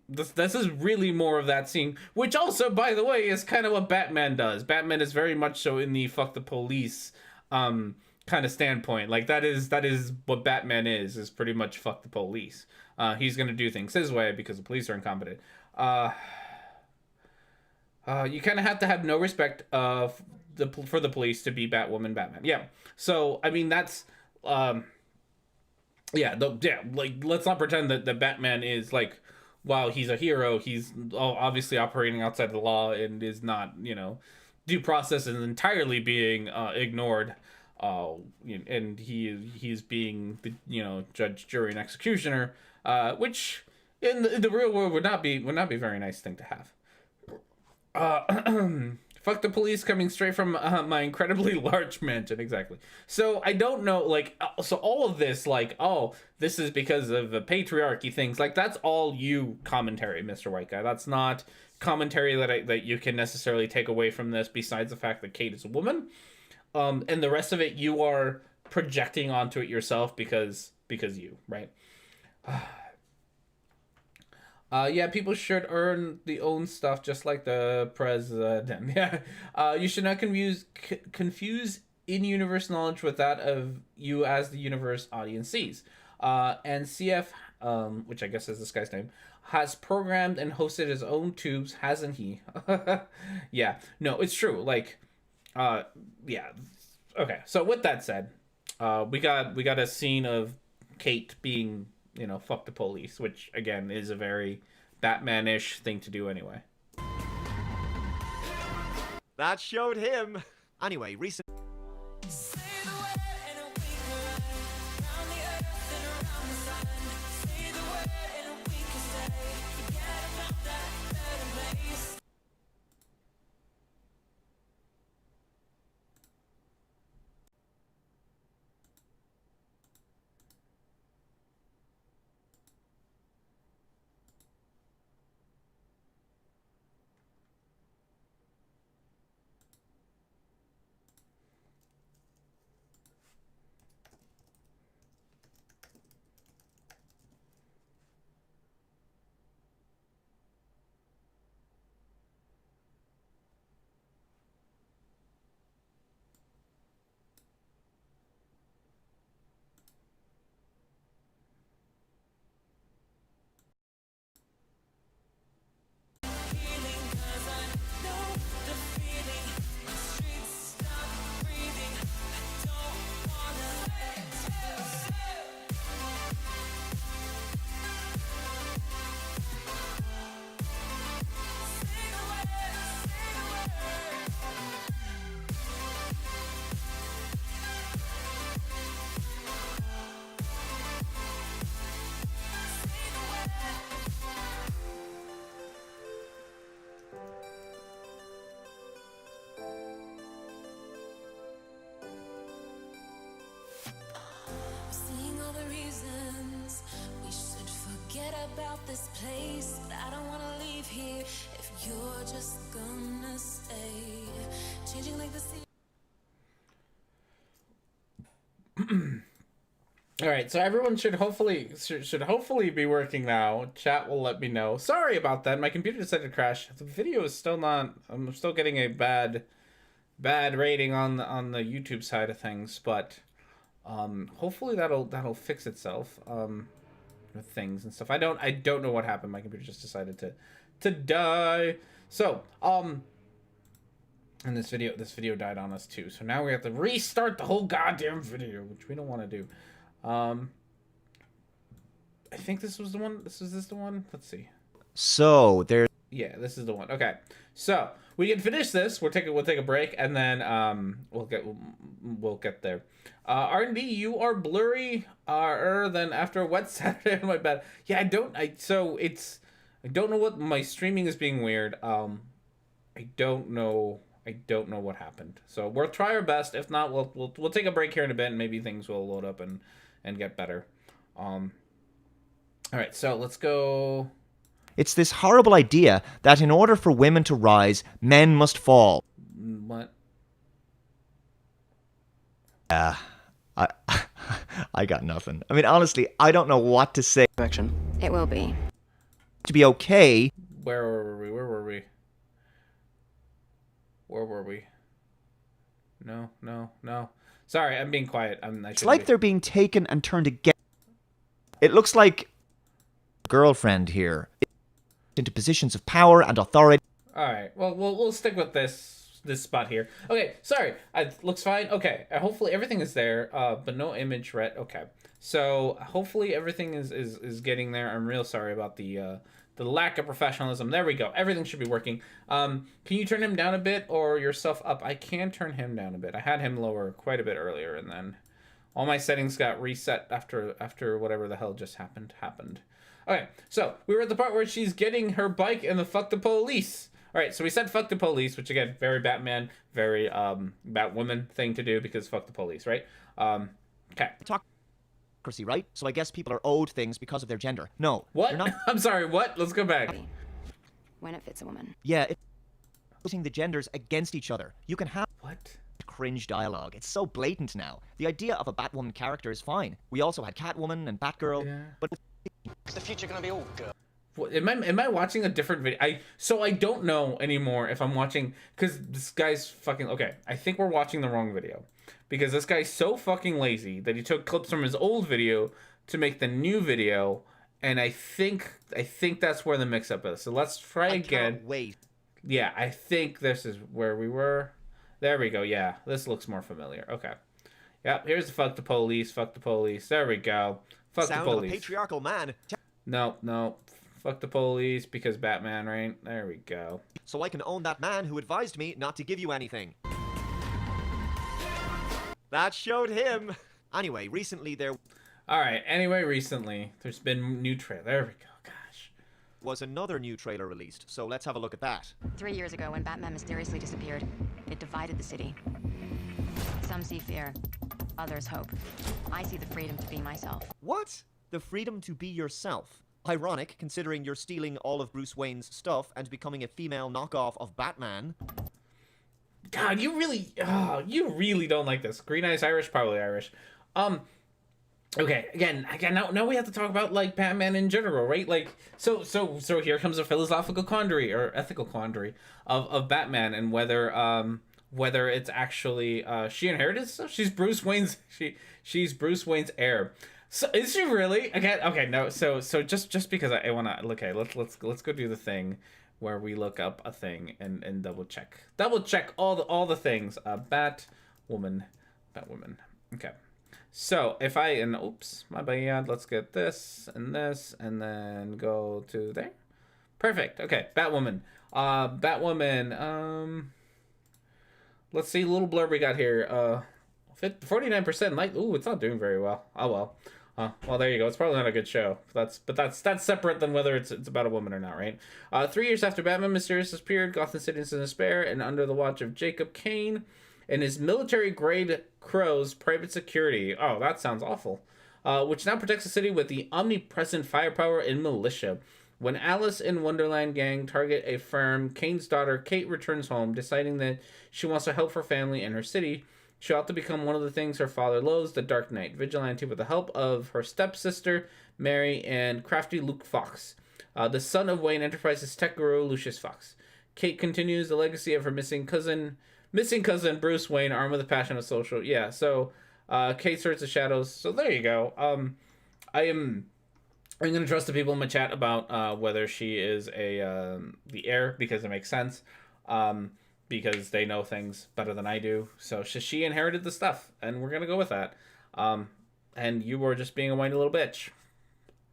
S2: This is really more of that scene, which also, by the way, is kind of what Batman does. Batman is very much so in the fuck the police kind of standpoint. Like, that is what Batman is pretty much fuck the police. He's going to do things his way because the police are incompetent. You kind of have to have no respect for the police to be Batwoman, Batman. Yeah. So, I mean, that's... like, let's not pretend that Batman is, like, while he's a hero, he's obviously operating outside the law and is not, due process is entirely being ignored. And he's being the judge, jury, and executioner, which in the real world would not be a very nice thing to have. Fuck the police, coming straight from my incredibly large mansion. Exactly. So I don't know, like, so all of this, like, oh, this is because of the patriarchy things, like, that's all you commentary, Mr. White Guy. That's not commentary that you can necessarily take away from this, besides the fact that Kate is a woman. And the rest of it you are projecting onto it yourself because you, right? Yeah, people should earn the own stuff just like the president. Yeah. You should not confuse in-universe knowledge with that of you as the universe audience sees. And CF, which I guess is this guy's name, has programmed and hosted his own tubes, hasn't he? Yeah. No, it's true. Like, yeah. Okay. So with that said, we got a scene of Kate being, fuck the police, which again is a very Batman-ish thing to do anyway.
S4: That showed him. Anyway, recent.
S1: Seeing all the reasons we should forget about this place, but I don't wanna leave here if you're just gonna stay. Changing like the sea.
S2: All right, so everyone should hopefully be working now. Chat will let me know. Sorry about that. My computer decided to crash. The video is still not. I'm still getting a bad rating on the YouTube side of things, but hopefully that'll fix itself with things and stuff. I don't know what happened. My computer just decided to die. So and this video died on us too. So now we have to restart the whole goddamn video, which we don't want to do. I think this was the one. Is this the one? Let's see.
S6: So there.
S2: Yeah, this is the one. Okay, so we can finish this. We'll take a break, and then we'll get there. R&D, you are blurry than after a wet Saturday on my bed. Yeah, I don't know what my streaming is being weird. I don't know what happened. So we'll try our best. If not, we'll take a break here in a bit, and maybe things will load up and get better. All right, so let's go.
S6: It's this horrible idea that in order for women to rise, men must fall.
S2: What?
S6: I got nothing. I mean, honestly, I don't know what to say.
S5: It will be.
S6: To be okay.
S2: Where were we? No. Sorry, I'm being quiet.
S6: It's like they're being taken and turned against. It looks like girlfriend here into positions of power and authority.
S2: All right. Well, we'll stick with this spot here. Okay. Sorry. It looks fine. Okay. Hopefully everything is there. But no image red. Okay. So hopefully everything is getting there. I'm real sorry about the lack of professionalism. There we go. Everything should be working. Can you turn him down a bit or yourself up? I can turn him down a bit. I had him lower quite a bit earlier, and then all my settings got reset after whatever the hell just happened. Okay, so we were at the part where she's getting her bike and the fuck the police. All right, so we said fuck the police, which again, very Batman, very Batwoman thing to do because fuck the police, right? Okay.
S6: Right? So I guess people are owed things because of their gender. No.
S2: What?
S6: You're not.
S2: I'm sorry, what? Let's go back.
S5: When it fits a woman.
S6: Yeah, it's putting the genders against each other. You can have
S2: What?
S6: cringe dialogue. It's so blatant now. The idea of a Batwoman character is fine. We also had Catwoman and Batgirl,
S2: Yeah.
S6: but
S7: Is the future gonna be all girl?
S2: What, am I watching a different video? I don't know anymore if I'm watching, because this guy's fucking okay. I think we're watching the wrong video, because this guy's so fucking lazy that he took clips from his old video to make the new video, and I think that's where the mix-up is. So let's try again.
S6: Wait.
S2: Yeah, I think this is where we were. There we go. Yeah, this looks more familiar. Okay. Yep. Here's the fuck the police. Fuck the police. There we go. Fuck
S6: Sound
S2: the
S6: of a
S2: police.
S6: patriarchal man.
S2: No. Fuck the police because Batman, right? There we go.
S6: So I can own that man who advised me not to give you anything. That showed him. Anyway, recently there
S2: Recently there's been new trailer. There we go. Gosh.
S6: was another new trailer released, so let's have a look at that.
S5: 3 years ago, when Batman mysteriously disappeared, it divided the city. Some see fear, others hope. I see the freedom to be myself.
S6: What? The freedom to be yourself. Ironic, considering you're stealing all of Bruce Wayne's stuff and becoming a female knockoff of Batman.
S2: God, you really don't like this. Green Eyes Irish, probably Irish. Okay, again, now we have to talk about like Batman in general, right? Like, so here comes a philosophical quandary or ethical quandary of Batman and whether it's actually she inherited stuff. She's Bruce Wayne's heir. So is she really? Again, okay, no. So just because I wanna okay, let's go do the thing where we look up a thing and double check all the things. Batwoman. Okay. So if oops, my bad. Let's get this and then go to there. Perfect. Okay, Batwoman. Let's see, little blurb we got here. 49% like. Ooh, it's not doing very well. Oh well. Well, there you go. It's probably not a good show. That's separate than whether it's about a woman or not, right? 3 years after Batman mysteriously disappeared, Gotham City is in despair and under the watch of Jacob Kane and his military-grade Crow's private security. Oh, that sounds awful. which now protects the city with the omnipresent firepower and militia. When Alice in Wonderland gang target a firm, Kane's daughter Kate returns home, deciding that she wants to help her family and her city. She ought to become one of the things her father loathes, the Dark Knight vigilante, with the help of her stepsister Mary and crafty Luke Fox, the son of Wayne Enterprises tech guru Lucius Fox. Kate continues the legacy of her missing cousin Bruce Wayne, armed with a passion of social. Yeah, so Kate sorts the shadows. So there you go. I'm gonna trust the people in my chat about whether she is the heir, because it makes sense. Because they know things better than I do. So she inherited the stuff, and we're gonna go with that. And you were just being a whiny little bitch.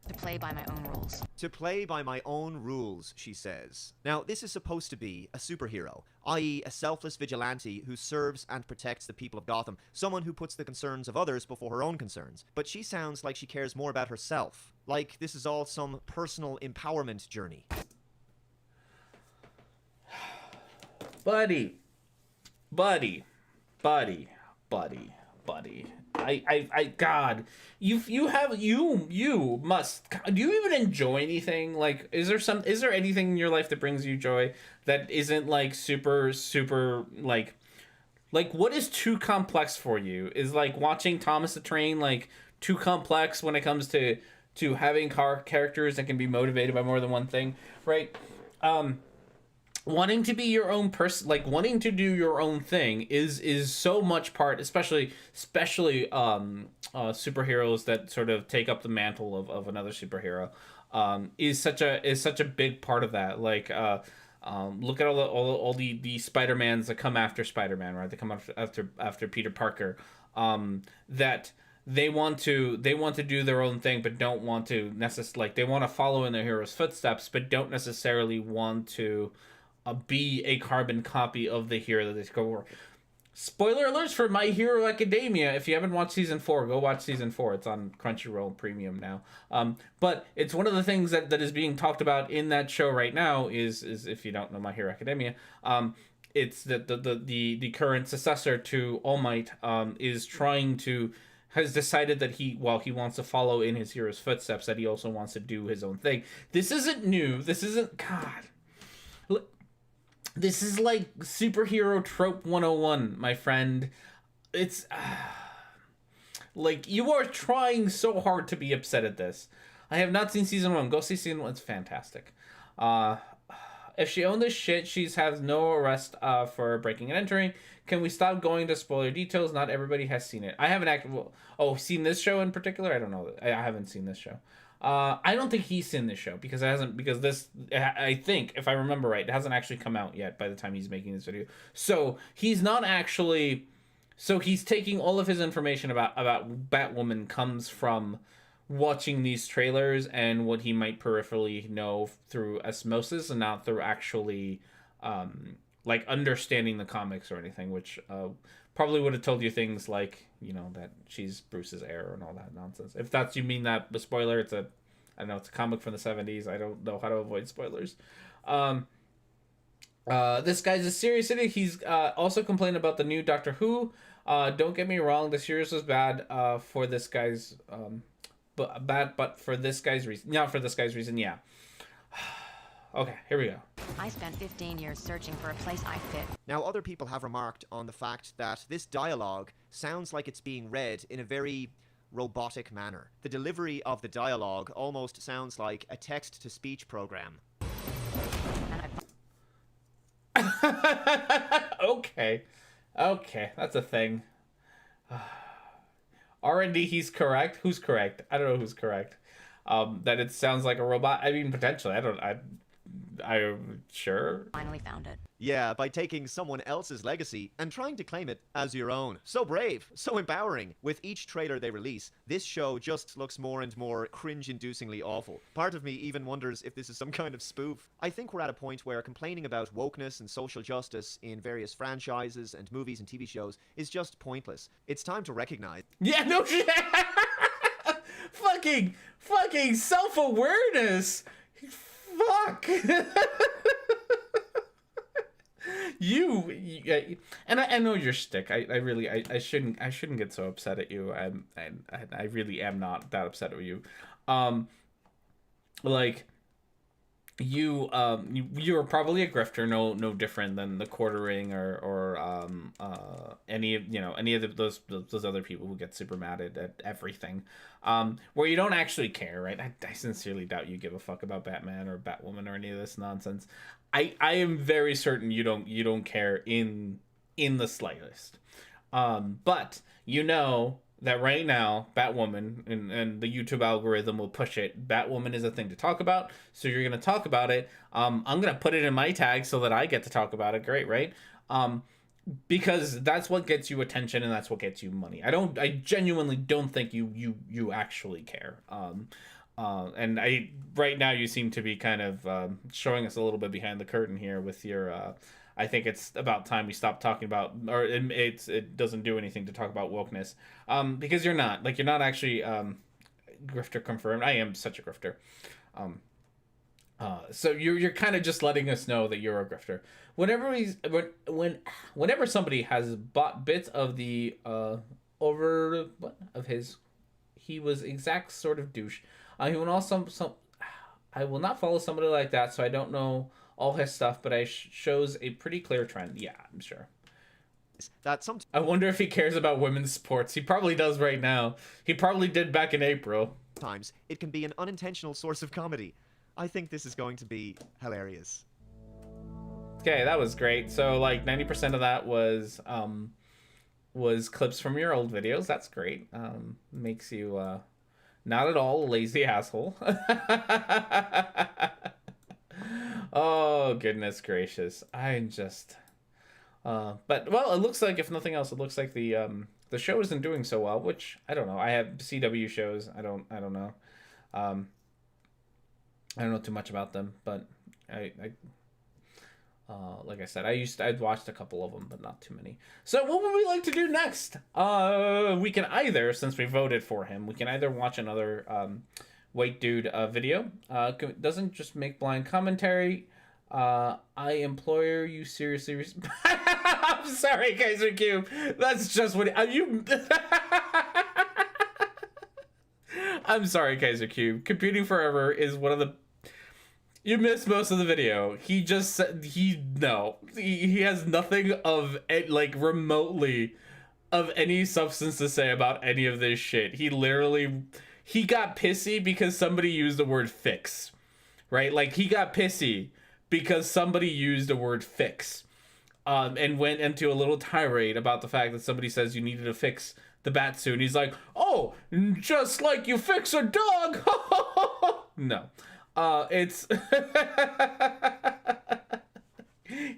S5: To play by my own rules.
S4: To play by my own rules, she says. Now, this is supposed to be a superhero, i.e. a selfless vigilante who serves and protects the people of Gotham, someone who puts the concerns of others before her own concerns. But she sounds like she cares more about herself, like this is all some personal empowerment journey.
S2: Buddy. God, you must. Do you even enjoy anything? Like, is there anything in your life that brings you joy that isn't like super like what is too complex for you? Is like watching Thomas the Train like too complex when it comes to having characters that can be motivated by more than one thing, right? Wanting to be your own person, like wanting to do your own thing is so much part, especially superheroes that sort of take up the mantle of another superhero, is such a big part of that. Like look at all the Spider-Mans that come after Spider-Man, right? They come after Peter Parker, that they want to do their own thing, but don't want to they want to follow in their hero's footsteps, but don't necessarily want to be a carbon copy of the hero that they go over. Spoiler alerts for My Hero Academia. If you haven't watched season 4, go watch season 4. It's on Crunchyroll Premium now. But it's one of the things that is being talked about in that show right now is if you don't know My Hero Academia, it's that the current successor to All Might has decided that he wants to follow in his hero's footsteps, that he also wants to do his own thing. This isn't new. This isn't God. This is like superhero trope 101, my friend. It's like you are trying so hard to be upset at this. I have not seen season 1. Go see season 1. It's fantastic. If she owned this shit, she has no arrest for breaking and entering. Can we stop going to spoiler details? Not everybody has seen it. I haven't seen this show in particular. I don't know. I haven't seen this show. I don't think he's seen this show because I think, if I remember right, it hasn't actually come out yet by the time he's making this video. So he's not actually, he's taking all of his information about Batwoman comes from watching these trailers and what he might peripherally know through osmosis and not through actually, like understanding the comics or anything, which, probably would have told you things like, that she's Bruce's heir and all that nonsense. If that's, you mean that, the spoiler, it's a comic from the 70s. I don't know how to avoid spoilers. This guy's a serious idiot. He's also complaining about the new Doctor Who. Don't get me wrong, the series was bad for this guy's but for this guy's reason. Not for this guy's reason, yeah. Okay, here we go.
S5: I spent 15 years searching for a place I fit.
S4: Now, other people have remarked on the fact that this dialogue sounds like it's being read in a very robotic manner. The delivery of the dialogue almost sounds like a text-to-speech program.
S2: Okay, that's a thing. R&D, he's correct. Who's correct? I don't know who's correct. That it sounds like a robot. I mean, potentially. I'm sure.
S5: Finally found it.
S4: Yeah, by taking someone else's legacy and trying to claim it as your own. So brave, so empowering. With each trailer they release, this show just looks more and more cringe-inducingly awful. Part of me even wonders if this is some kind of spoof. I think we're at a point where complaining about wokeness and social justice in various franchises and movies and TV shows is just pointless. It's time to recognize...
S2: Yeah, no shit! fucking self-awareness! Fuck! and I know your shtick. I really shouldn't get so upset at you. I really am not that upset at you. Like you are probably a grifter, no different than the quartering or any of those other people who get super mad at everything, where you don't actually care, right? I sincerely doubt you give a fuck about Batman or Batwoman or any of this nonsense. I am very certain you don't care in the slightest. But you know that right now, Batwoman, and the YouTube algorithm will push it. Batwoman is a thing to talk about, so you're going to talk about it. I'm going to put it in my tag so that I get to talk about it. Great, right? Because that's what gets you attention and that's what gets you money. I genuinely don't think you actually care. And right now you seem to be kind of showing us a little bit behind the curtain here with your I think it's about time we stop talking about, or it doesn't do anything to talk about wokeness, because you're not actually grifter confirmed. I am such a grifter. So you're kind of just letting us know that you're a grifter. Whenever somebody has bought bits of the he was exact sort of douche. He will also I will not follow somebody like that, so I don't know all his stuff, but I shows a pretty clear trend. Yeah, I'm sure. I wonder if he cares about women's sports. He probably does right now. He probably did back in April.
S6: Times it can be an unintentional source of comedy. I think this is going to be hilarious.
S2: Okay, that was great. So like 90% of that was clips from your old videos. That's great. Makes you not at all a lazy asshole. Oh, goodness gracious. But well, it looks like, if nothing else, it looks like the show isn't doing so well, which I don't know. I have CW shows. I don't know. I don't know too much about them, but like I said, I'd watched a couple of them, but not too many. So what would we like to do next? We can either, since we voted for him, we can either watch another white dude video. Doesn't just make blind commentary. I implore you seriously. I'm sorry, Kaiser Cube. That's just what you. I'm sorry, Kaiser Cube. Computing Forever is one of the. You missed most of the video. He just said he has nothing of like remotely of any substance to say about any of this shit. He got pissy because somebody used the word fix, right? Like he got pissy because somebody used the word fix, and went into a little tirade about the fact that somebody says you needed to fix the bat suit. He's like, oh, just like you fix a dog. No. It's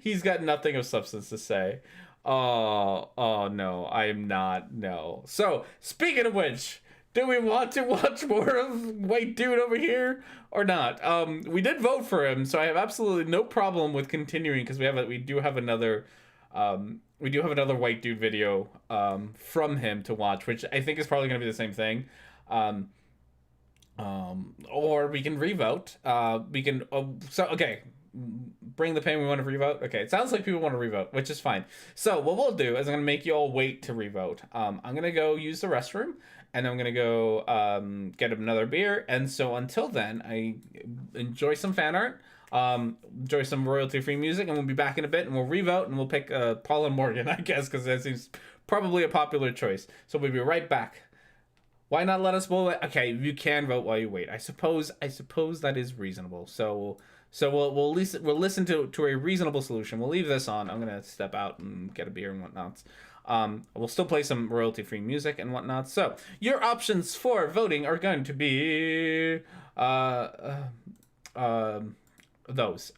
S2: he's got nothing of substance to say. Oh no, I am not. No. So speaking of which, do we want to watch more of white dude over here or not? We did vote for him, so I have absolutely no problem with continuing because we do have another white dude video from him to watch, which I think is probably going to be the same thing. Or we can revote. Okay, bring the pain. We want to revote. Okay, it sounds like people want to revote, which is fine. So what we'll do is I'm gonna make you all wait to revote. I'm gonna go use the restroom, and I'm gonna go get another beer. And so until then, I enjoy some fan art, enjoy some royalty-free music, and we'll be back in a bit, and we'll revote, and we'll pick Paul and Morgan, I guess, because that seems probably a popular choice. So we'll be right back. Why not let us vote? Okay, you can vote while you wait. I suppose that is reasonable. So we'll listen to a reasonable solution. We'll leave this on. I'm gonna step out and get a beer and whatnot. We'll still play some royalty-free music and whatnot. So your options for voting are going to be those.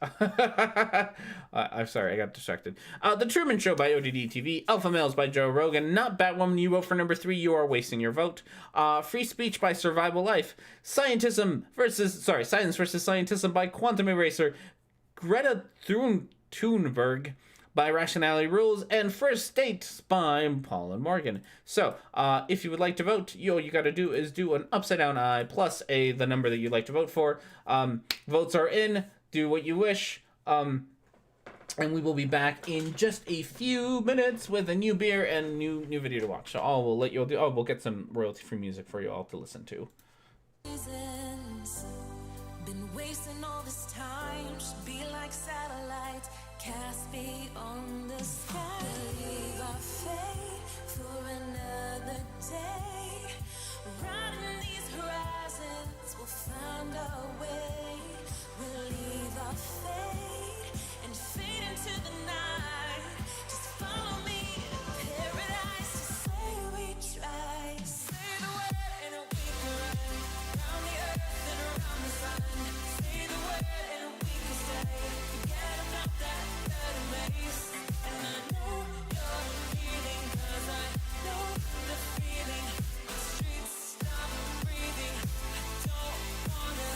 S2: I'm sorry, I got distracted. The Truman Show by ODD TV, Alpha Males by Joe Rogan, Not Batwoman. You vote for number 3. You are wasting your vote. Free Speech by Survival Life, Science versus Scientism by Quantum Eraser, Greta Thunberg by Rationality Rules, and First State by Paul and Morgan. So, if you would like to vote, all you gotta do is do an upside down eye plus the number that you'd like to vote for. Votes are in. Do what you wish. And we will be back in just a few minutes with a new beer and new video to watch. So we'll let you all do. Oh, we'll get some royalty-free music for you all to listen to.
S1: Been wasting all this time, should be like satellites, cast beyond the sky. Leave our fate for another day. Riding these horizons, we'll find our way. We'll leave our fate and fade into the night. Just follow me to paradise. Just say we try. Say the word and we can run around the earth and around the sun. Say the word and we can stay. Forget about that third race. And I know you're leaving, 'cause I know the feeling. The streets stop breathing. I don't wanna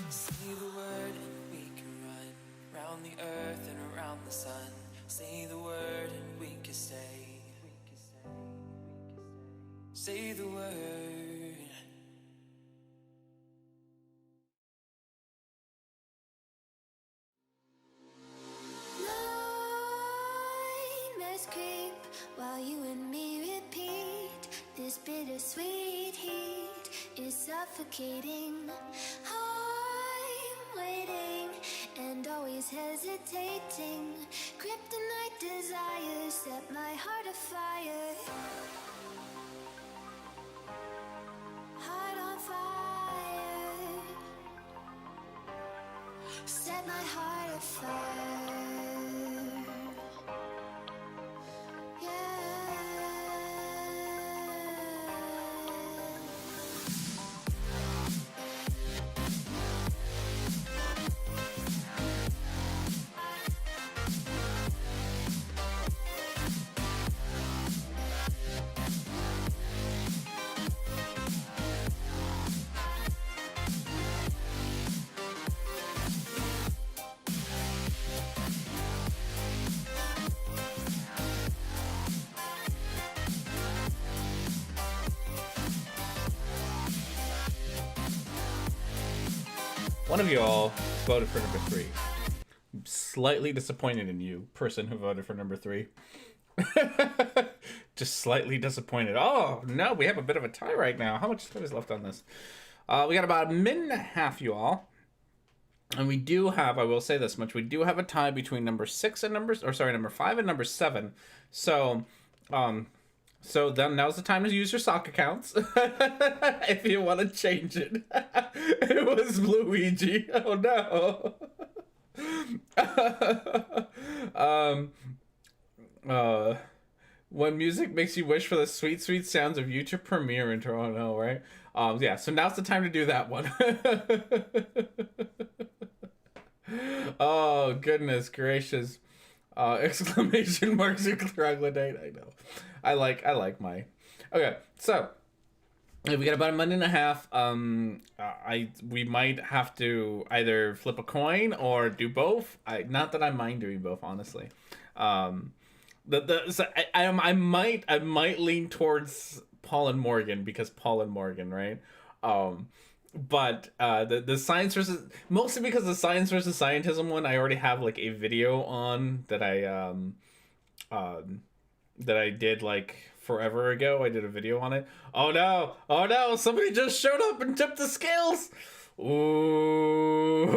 S1: say the word and we can run round the earth and around the sun. Say the word and we can stay. Say the word.
S8: Nightmares creep while you and me repeat. This bittersweet heat is suffocating. I'm waiting and always hesitating. Kryptonite desires set my heart afire. Heart on fire. Set my heart afire.
S2: One of you all voted for number 3. I'm slightly disappointed in you, person who voted for number 3. Just slightly disappointed. Oh, no, we have a bit of a tie right now. How much time is left on this? We got about a minute and a half, you all. And we do have, I will say this much, we do have a tie between number 5 and number 7. So, so then now's the time to use your sock accounts if you want to change it. It was Luigi. Oh no. When music makes you wish for the sweet, sweet sounds of YouTube Premiere intro. Oh no, right? Yeah. So now's the time to do that one. Oh goodness gracious. Exclamation marks and troglodyte. I know. I like my. Okay, so we got about a minute and a half. We might have to either flip a coin or do both. Not that I mind doing both, honestly. I might lean towards Paul and Morgan because Paul and Morgan, right? But the science versus, mostly because the science versus scientism one, I already have like a video on that I did like forever ago. I did a video on it. Oh no, somebody just showed up and tipped the scales. Ooh.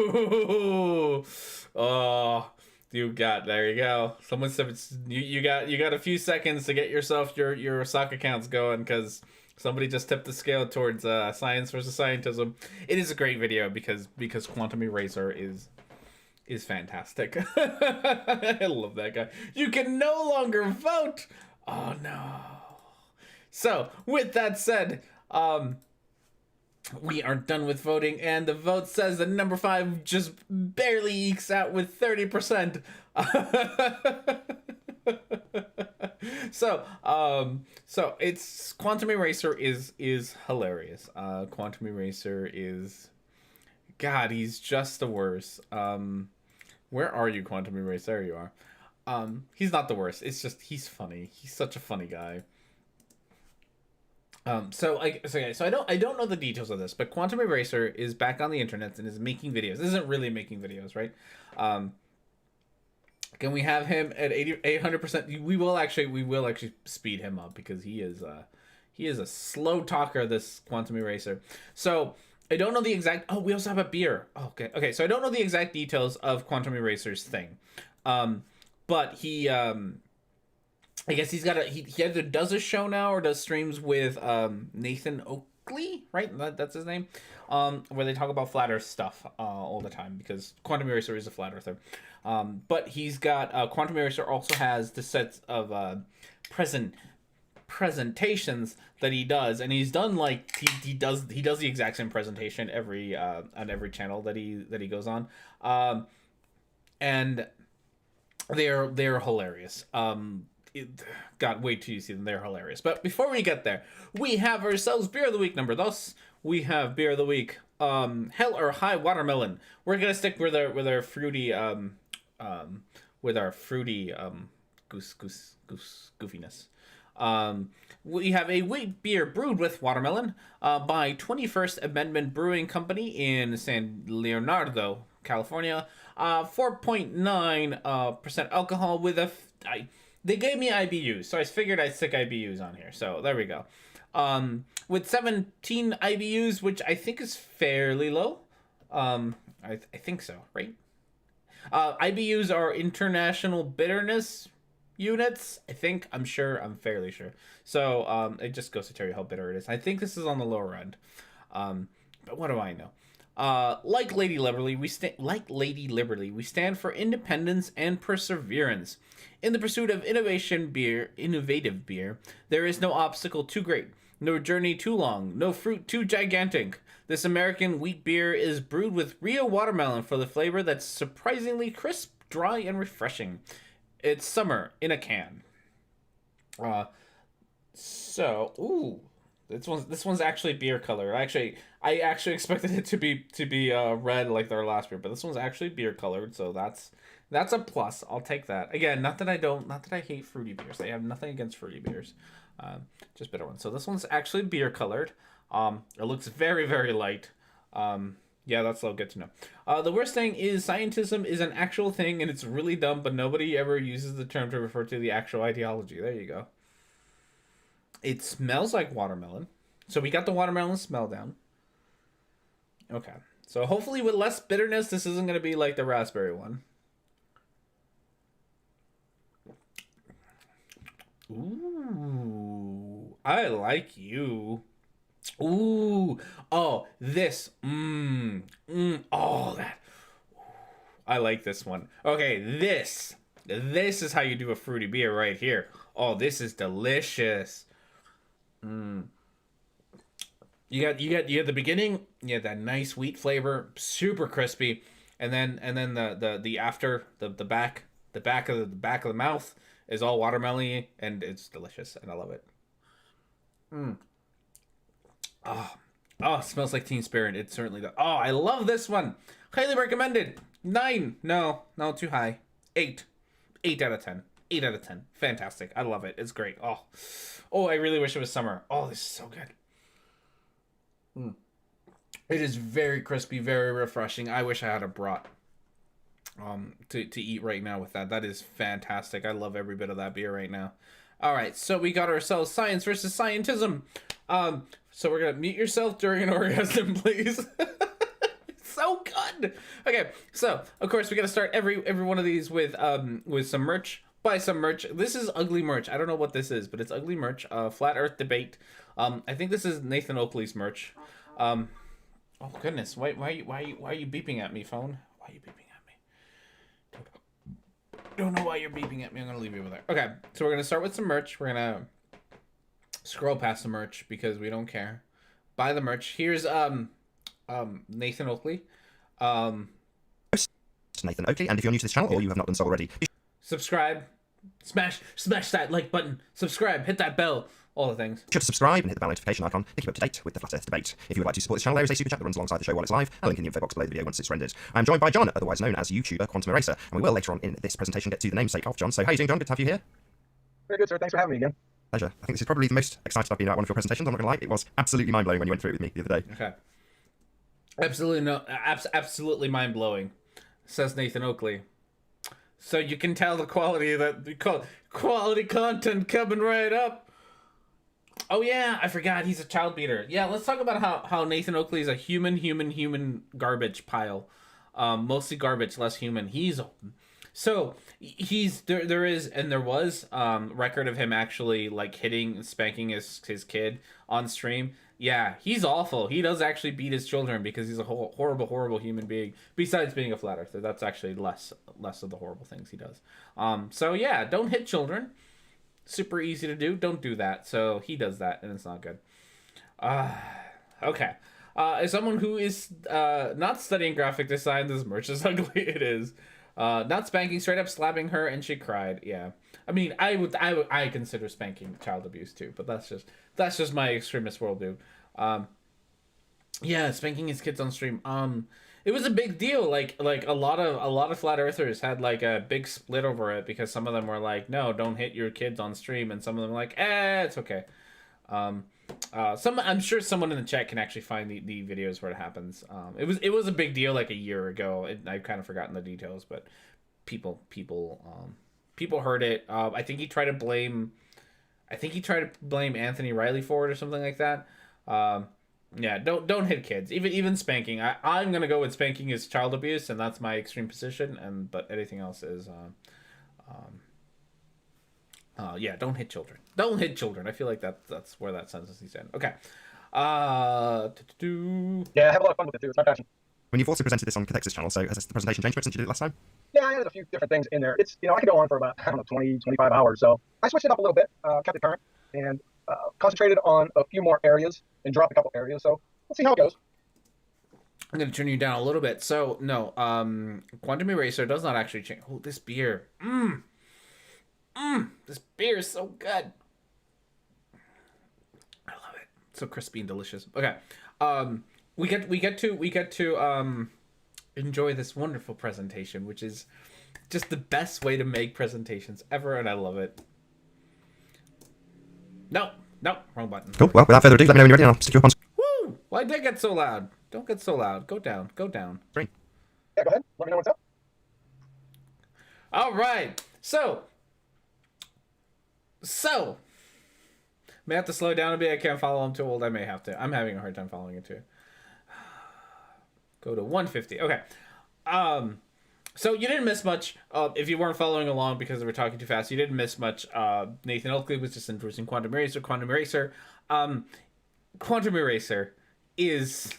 S2: Oh, there you go. Someone said you got a few seconds to get yourself your sock accounts going because somebody just tipped the scale towards science versus scientism. It is a great video because Quantum Eraser is fantastic. I love that guy. You can no longer vote. Oh no. So with that said, we are done with voting, and the vote says that number 5 just barely ekes out with 30%. So it's Quantum Eraser is hilarious. Quantum Eraser is, God, he's just the worst. Where are you, Quantum Eraser? There you are. He's not the worst. It's just he's funny. He's such a funny guy. So I don't know the details of this, but Quantum Eraser is back on the internet and is making videos. Isn't really making videos, right? Can we have him at 800%? We will actually speed him up because he is a slow talker, this Quantum Eraser. So I don't know the exact. Oh, we also have a beer. Oh, okay. So I don't know the exact details of Quantum Eraser's thing, but he I guess he's got he either does a show now or does streams with Nathan Oakley, right? That's his name. Where they talk about flat Earth stuff all the time because Quantum Eraser is a flat earther. But he's got Quantum Eraser also has the sets of presentations that he does, and he's done like he does the exact same presentation every on every channel that he goes on, and they're hilarious. God, wait till you see them. They're hilarious. But before we get there, we have ourselves Beer of the Week number. Thus, we have Beer of the Week, Hell or High Watermelon. We're gonna stick with our fruity goofiness. We have a wheat beer brewed with watermelon by 21st Amendment Brewing Company in San Leonardo, California. 4.9% alcohol with they gave me IBUs, so I figured I'd stick IBUs on here. So there we go. With 17 IBUs, which I think is fairly low. I think so, right? IBUs are international bitterness units. I'm fairly sure. So it just goes to tell you how bitter it is. I think this is on the lower end. But what do I know? Like Lady Liberty, we stand for independence and perseverance. In the pursuit of innovative beer, there is no obstacle too great, no journey too long, no fruit too gigantic. This American wheat beer is brewed with Rio watermelon for the flavor that's surprisingly crisp, dry, and refreshing. It's summer in a can. This one's actually beer color. I actually expected it to be red like their last beer, but this one's actually beer colored, so that's a plus. I'll take that. Again, not that I hate fruity beers. I have nothing against fruity beers. Just bitter ones. So this one's actually beer colored. It looks very, very light. Yeah, that's all good to know. The worst thing is scientism is an actual thing and it's really dumb, but nobody ever uses the term to refer to the actual ideology. There you go. It smells like watermelon. So we got the watermelon smell down. Okay. So hopefully with less bitterness, this isn't going to be like the raspberry one. Ooh, I like you. Ooh, oh, this. Oh, that. I like this one. Okay, this is how you do a fruity beer right here. Oh, this is delicious. You got the beginning. You have that nice wheat flavor, super crispy, and then the after the back of the mouth is all watermelon and it's delicious and I love it. Oh, it smells like Teen Spirit. It certainly does. Oh, I love this one. Highly recommended. 9. No, too high. 8. 8 out of 10. 8 out of 10. Fantastic. I love it. It's great. Oh, I really wish it was summer. Oh, this is so good. It is very crispy, very refreshing. I wish I had a brat to eat right now with that. That is fantastic. I love every bit of that beer right now. All right, so we got ourselves science versus scientism. So we're gonna mute yourself during an orgasm, please. It's so good. Okay, so of course we gotta start every one of these with some merch. Buy some merch. This is ugly merch. I don't know what this is, but it's ugly merch. Flat Earth debate. I think this is Nathan Oakley's merch. Oh goodness, why are you beeping at me, phone? Why are you beeping at me? Don't know why you're beeping at me. I'm gonna leave you over there. Okay, so we're gonna start with some merch. We're gonna Scroll past the merch because we don't care. Buy the merch. Here's Nathan Oakley.
S9: Nathan Oakley, and if you're new to this channel or you have not done so already,
S2: Subscribe. Smash that like button. Subscribe. Hit that bell. All the things.
S9: be sure to subscribe and hit the bell notification icon to keep up to date with the Flat Earth debate. If you would like to support this channel, there is a super chat that runs alongside the show while it's live. I'll link in the info box below the video once it's rendered. I'm joined by John, otherwise known as YouTuber Quantum Eraser, and we will later on in this presentation get to the namesake of John. So how are you doing, John? Good to have you here.
S7: Very good, sir. Thanks for having me again.
S9: Pleasure. I think this is probably the most excited I've been about one of your presentations. I'm not gonna lie, it was absolutely mind blowing when you went through it with me the other day.
S2: Okay. Absolutely mind blowing, says Nathan Oakley. So you can tell the quality that we call quality content coming right up. Oh yeah, I forgot he's a child beater. Yeah, let's talk about how Nathan Oakley is a human garbage pile. Mostly garbage, less human. He's there is and there was record of him actually like hitting and spanking his kid on stream. Yeah, he's awful. He does actually beat his children because he's a horrible human being. Besides being a flat earther, that's actually less of the horrible things he does. So yeah, don't hit children. Super easy to do. Don't do that. So he does that, and it's not good. Okay. As someone who is not studying graphic design, this merch is ugly. It is. Not spanking, straight up slapping her, and she cried. Yeah. I mean, I consider spanking child abuse too, but that's just my extremist worldview. Yeah, spanking his kids on stream. It was a big deal. Like a lot of flat earthers had like a big split over it because some of them were like, no, don't hit your kids on stream, and some of them were like, it's okay. I'm sure someone in the chat can actually find the videos where it happens. It was a big deal like a year ago. I've kind of forgotten the details, but people heard it. I think he tried to blame Anthony Riley for it or something like that. Yeah, don't hit kids. Even spanking. I'm gonna go with spanking is child abuse, and that's my extreme position. But anything else is yeah, don't hit children. Don't hit children. I feel like that's where that sentence needs to end. Okay.
S7: Yeah, I have a lot of fun with it too. It's my passion.
S9: When you've also presented this on Cathex's channel, so has the presentation changed since you did it last time?
S7: Yeah, I added a few different things in there. It's, I could go on for about, 20, 25 hours. So I switched it up a little bit, kept it current, and concentrated on a few more areas and dropped a couple areas. So let's see how it goes.
S2: I'm gonna turn you down a little bit. So no, Quantum Eraser does not actually change. Oh, this beer. This beer is so good. I love it. So crispy and delicious. Okay. We get to enjoy this wonderful presentation, which is just the best way to make presentations ever, and I love it. No, wrong button.
S9: Cool. Well, without further ado, let me know when you're ready and I'll stick you up on
S2: Woo! Why did it get so loud? Don't get so loud. Go down.
S9: screen.
S7: Yeah, go ahead. Let me know what's up.
S2: All right. So, may have to slow down a bit. I can't follow. I'm too old. I may have to. I'm having a hard time following it too. Go to 150. Okay. So you didn't miss much. If you weren't following along because we're talking too fast, you didn't miss much. Nathan Oakley was just introducing Quantum Eraser. Quantum Eraser is...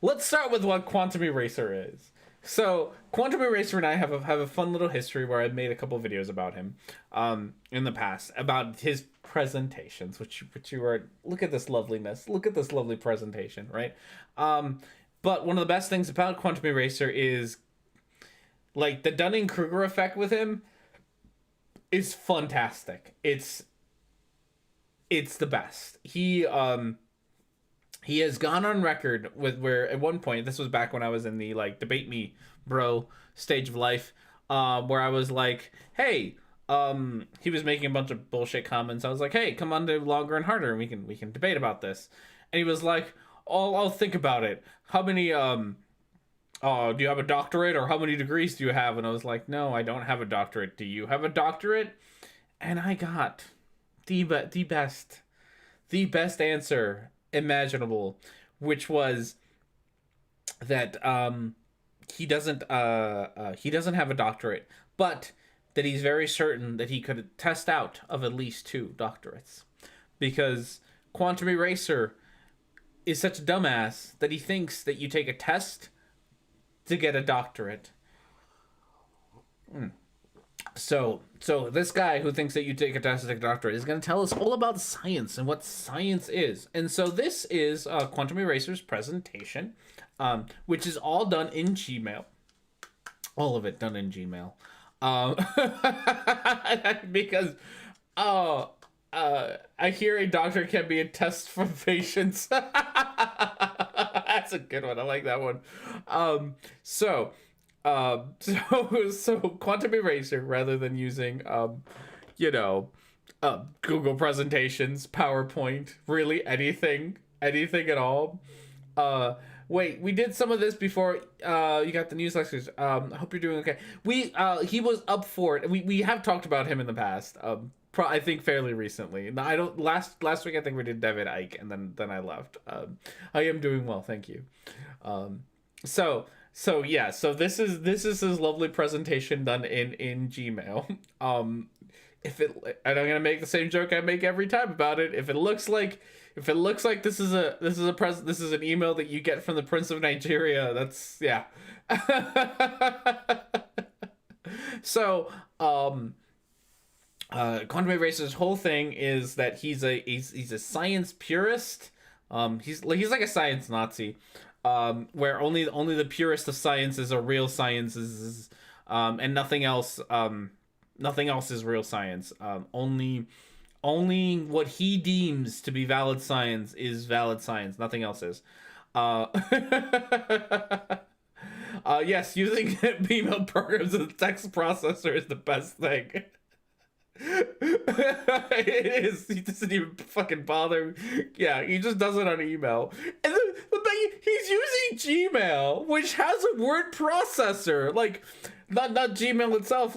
S2: Let's start with what Quantum Eraser is. So, Quantum Eraser and I have a fun little history where I've made a couple videos about him in the past, about his presentations, which you were... Look at this loveliness. Look at this lovely presentation, right? But one of the best things about Quantum Eraser is, like, the Dunning-Kruger effect with him is fantastic. It's the best. He has gone on record with where at one point, this was back when I was in the like debate me bro stage of life, where I was like, hey, he was making a bunch of bullshit comments. I was like, hey, come on to Longer and Harder and we can debate about this. And he was like, I'll think about it. How many do you have a doctorate, or how many degrees do you have? And I was like, no, I don't have a doctorate. Do you have a doctorate? And I got the best answer imaginable, which was that he doesn't have a doctorate, but that he's very certain that he could test out of at least 2 doctorates, because Quantum Eraser is such a dumbass that he thinks that you take a test to get a doctorate. So this guy who thinks that you take a test to take a doctorate is going to tell us all about science and what science is. And so this is Quantum Eraser's presentation, which is all done in Gmail. All of it done in Gmail. Because I hear a doctor can be a test for patients. That's a good one. I like that one. So Quantum Eraser, rather than using Google presentations, PowerPoint, really anything at all. Wait, we did some of this before you got the news lectures. I hope you're doing okay. He was up for it. We have talked about him in the past. I think fairly recently. I don't last week I think we did David Icke, and then I left. I am doing well, thank you. So this is his lovely presentation done in Gmail. And I'm gonna make the same joke I make every time about it. If it looks like this is an email that you get from the Prince of Nigeria, that's yeah. So Quantum Eraser's whole thing is that he's a science purist. He's like a science Nazi, where only the purest of sciences are real sciences, and nothing else is real science. Only what he deems to be valid science is valid science. Nothing else is. Yes, using email programs as a text processor is the best thing. It is. He doesn't even fucking bother. Yeah, he just does it on email. And then he's using Gmail, which has a word processor. Like, not Gmail itself.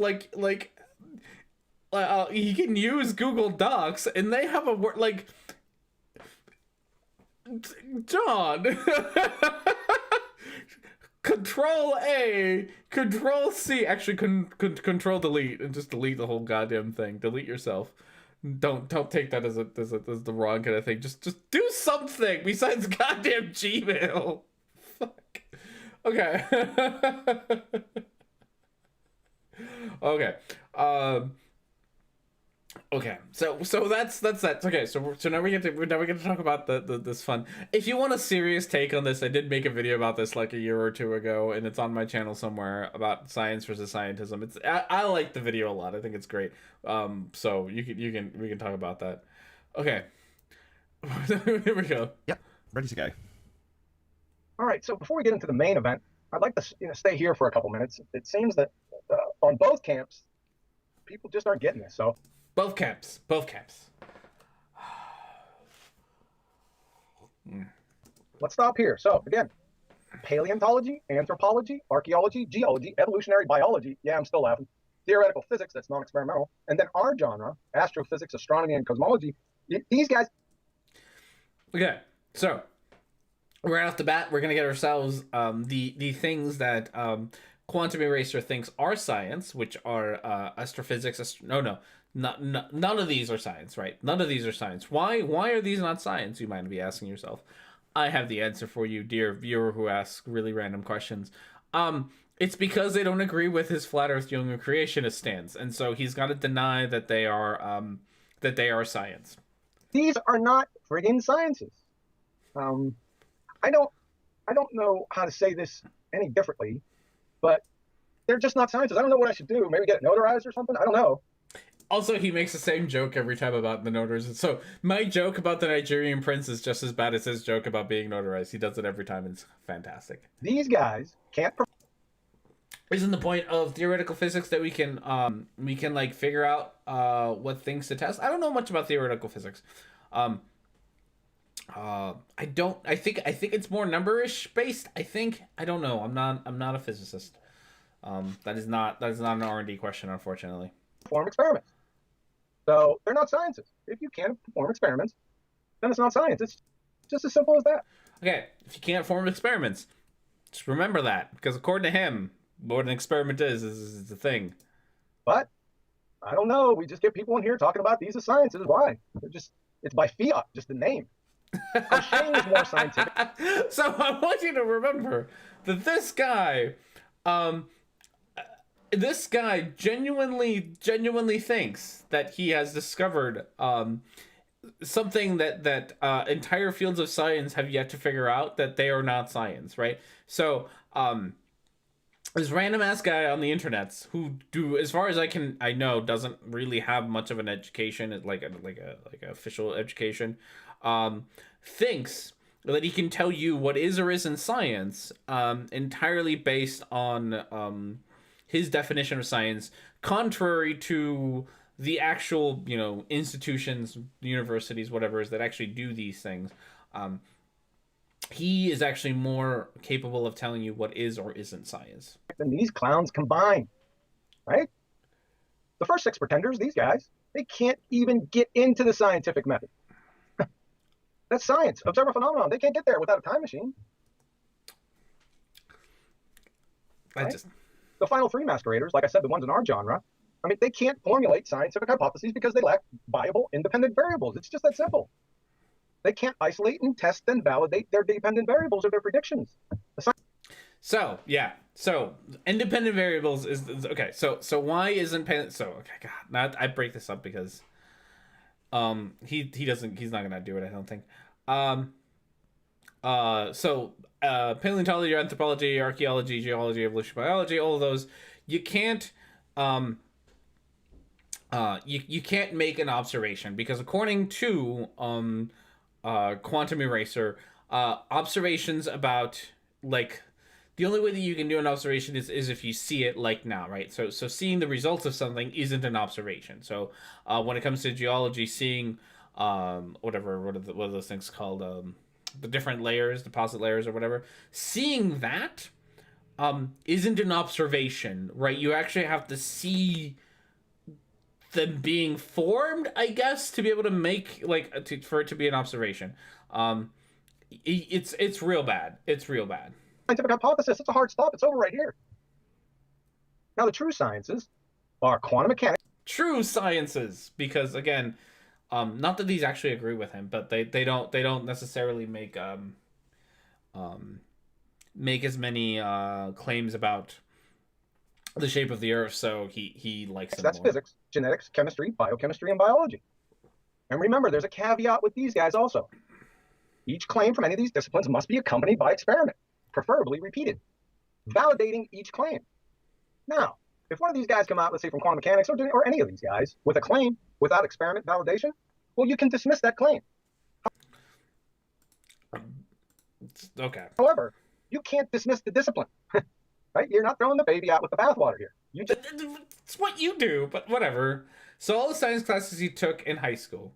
S2: He can use Google Docs, and they have a word like John. Control A, Control C. Actually, Control Delete, and just delete the whole goddamn thing. Delete yourself. Don't take that as the wrong kind of thing. Just do something besides goddamn Gmail. Fuck. Okay. Okay. Okay, so that's that. Okay, so now we get to talk about this fun. If you want a serious take on this, I did make a video about this like a year or two ago, and it's on my channel somewhere about science versus scientism. I like the video a lot. I think it's great. So we can talk about that. Okay, here we go.
S9: Yep, ready to go.
S7: All right, so before we get into the main event, I'd like to stay here for a couple minutes. It seems that on both camps, people just aren't getting this. So.
S2: Both camps.
S7: Let's stop here. So, again, paleontology, anthropology, archaeology, geology, evolutionary biology. Yeah, I'm still laughing. Theoretical physics, that's non-experimental. And then our genre, astrophysics, astronomy, and cosmology. These guys.
S2: Okay, so right off the bat, we're going to get ourselves the things that Quantum Eraser thinks are science, which are astrophysics. None of these are science, right? None of these are science. Why are these not science? You might be asking yourself. I have the answer for you, dear viewer who asks really random questions. It's because they don't agree with his flat Earth Jungian creationist stance, and so he's got to deny that they are science.
S7: These are not friggin' sciences. I don't know how to say this any differently, but they're just not sciences. I don't know what I should do. Maybe get it notarized or something. I don't know.
S2: Also, he makes the same joke every time about the notarized. So my joke about the Nigerian prince is just as bad as his joke about being notarized. He does it every time. It's fantastic.
S7: These guys can't.
S2: Isn't the point of theoretical physics that we can like figure out what things to test? I don't know much about theoretical physics. I think it's more numberish based. I don't know. I'm not a physicist. That is not an R&D question, unfortunately.
S7: Perform experiments. So they're not sciences. If you can't perform experiments, then it's not science. It's just as simple as that.
S2: Okay, if you can't perform experiments, just remember that, because according to him, what an experiment is a thing.
S7: But I don't know. We just get people in here talking about these as sciences. Why? It's by fiat, just the name. Crocheting is more scientific.
S2: So I want you to remember that this guy, this guy genuinely thinks that he has discovered something that entire fields of science have yet to figure out, that they are not science, right? So this random ass guy on the internets who, as far as I know, doesn't really have much of an education, like a official education, thinks that he can tell you what is or isn't science, entirely based on his definition of science, contrary to the actual, institutions, universities, whatever it is that actually do these things. He is actually more capable of telling you what is or isn't science
S7: than these clowns combined, right? The first 6 pretenders, these guys, they can't even get into the scientific method. That's science. Observe a phenomenon. They can't get there without a time machine. Right? The final 3 masqueraders, like I said, the ones in our genre, I mean, they can't formulate scientific hypotheses because they lack viable independent variables. It's just that simple. They can't isolate and test and validate their dependent variables or their predictions.
S2: So independent variables is okay. So why isn't okay? God, I break this up because he's not gonna do it, I don't think. Paleontology, anthropology, archaeology, geology, evolution, biology, all of those, you can't you can't make an observation, because according to Quantum Eraser, observations about, like, the only way that you can do an observation is if you see it, like, now, right? So seeing the results of something isn't an observation. So when it comes to geology, seeing what are those things called, the different layers, deposit layers or whatever, seeing that isn't an observation, right? You actually have to see them being formed, I guess, to be able to make, for it to be an observation. It's real bad. It's real bad.
S7: Scientific hypothesis, it's a hard stop. It's over right here. Now, the true sciences are quantum mechanics.
S2: True sciences, because again, not that these actually agree with him, but they don't necessarily make as many claims about the shape of the Earth, so he likes them
S7: That's
S2: more.
S7: physics, genetics, chemistry, biochemistry, and biology. And remember, there's a caveat with these guys also. Each claim from any of these disciplines must be accompanied by experiment, preferably repeated, validating each claim. Now, if one of these guys come out, let's say from quantum mechanics or any of these guys, with a claim without experiment validation, well, you can dismiss that claim.
S2: Okay.
S7: However, you can't dismiss the discipline. Right? You're not throwing the baby out with the bathwater here.
S2: It's what you do, but whatever. So all the science classes he took in high school.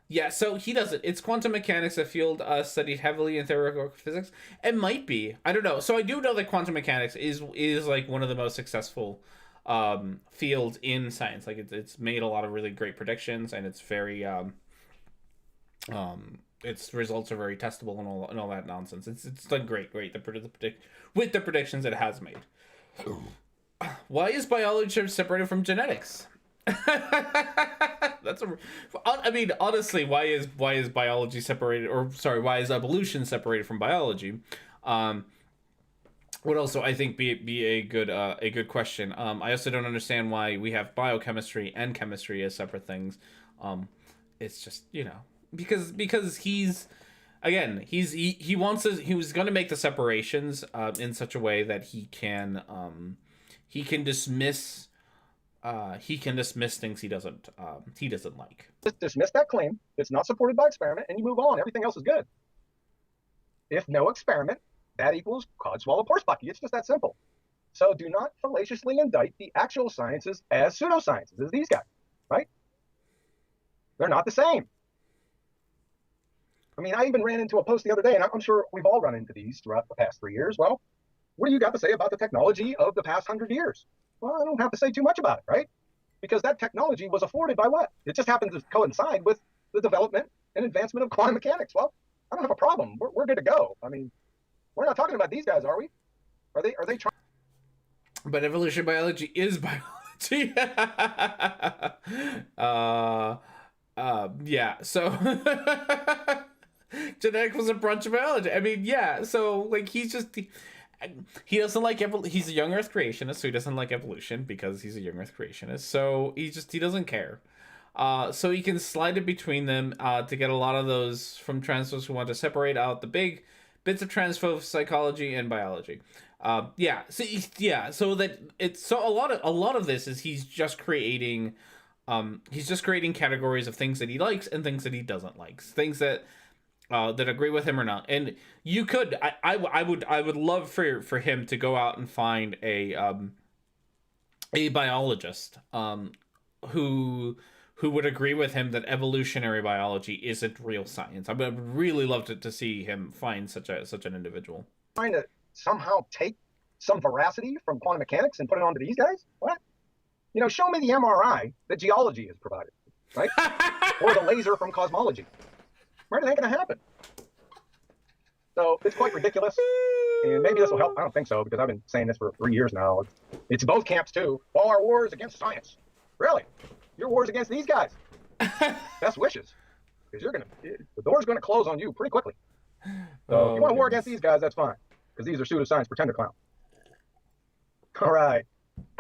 S2: Yeah, so he does it. It's quantum mechanics, a field studied heavily in theoretical physics. It might be. I don't know. So I do know that quantum mechanics is like one of the most successful fields in science. Like it's made a lot of really great predictions, and it's very its results are very testable and all that nonsense. It's done great with the predictions it has made. Why is biology separated from genetics? Honestly, why is biology separated, why is evolution separated from biology? Would also, I think, be a good question. I also don't understand why we have biochemistry and chemistry as separate things. It's just, because he was going to make the separations in such a way that he can dismiss things he doesn't like.
S7: Just dismiss that claim. It's not supported by experiment, and you move on. Everything else is good. If no experiment, that equals codswallop horse bucky. It's just that simple. So do not fallaciously indict the actual sciences as pseudosciences, as these guys, right? They're not the same. I mean, I even ran into a post the other day, and I'm sure we've all run into these throughout the past 3 years. Well, what do you got to say about the technology of the past 100 years? Well, I don't have to say too much about it, right? Because that technology was afforded by what? It just happens to coincide with the development and advancement of quantum mechanics. Well, I don't have a problem. We're good to go. I mean, we're not talking about these guys, are we? Are they trying?
S2: But evolution biology is biology. Yeah. So genetics was a branch of biology. I mean, yeah. So like he's just he doesn't like he's a young Earth creationist, so he doesn't like evolution because he's a young Earth creationist. So he doesn't care. So he can slide it between them to get a lot of those from transphobes who want to separate out the big bits of transphobe psychology and biology. Yeah. So so that it's so a lot of this is he's just creating categories of things that he likes and things that he doesn't like, things that agree with him or not. And you could, I would love for him to go out and find a biologist who would agree with him that evolutionary biology isn't real science. I would really love to see him find such an individual.
S7: Trying to somehow take some veracity from quantum mechanics and put it onto these guys? What? You know, show me the MRI that geology has provided, right? Or the laser from cosmology. Where ain't gonna happen? So it's quite ridiculous, and maybe this will help. I don't think so, because I've been saying this for 3 years now. It's both camps too. All our wars against science. Really? Your wars against these guys. Best wishes, because the door's gonna close on you pretty quickly. So if you want to war against these guys, that's fine, because these are pseudoscience pretender clowns. All right,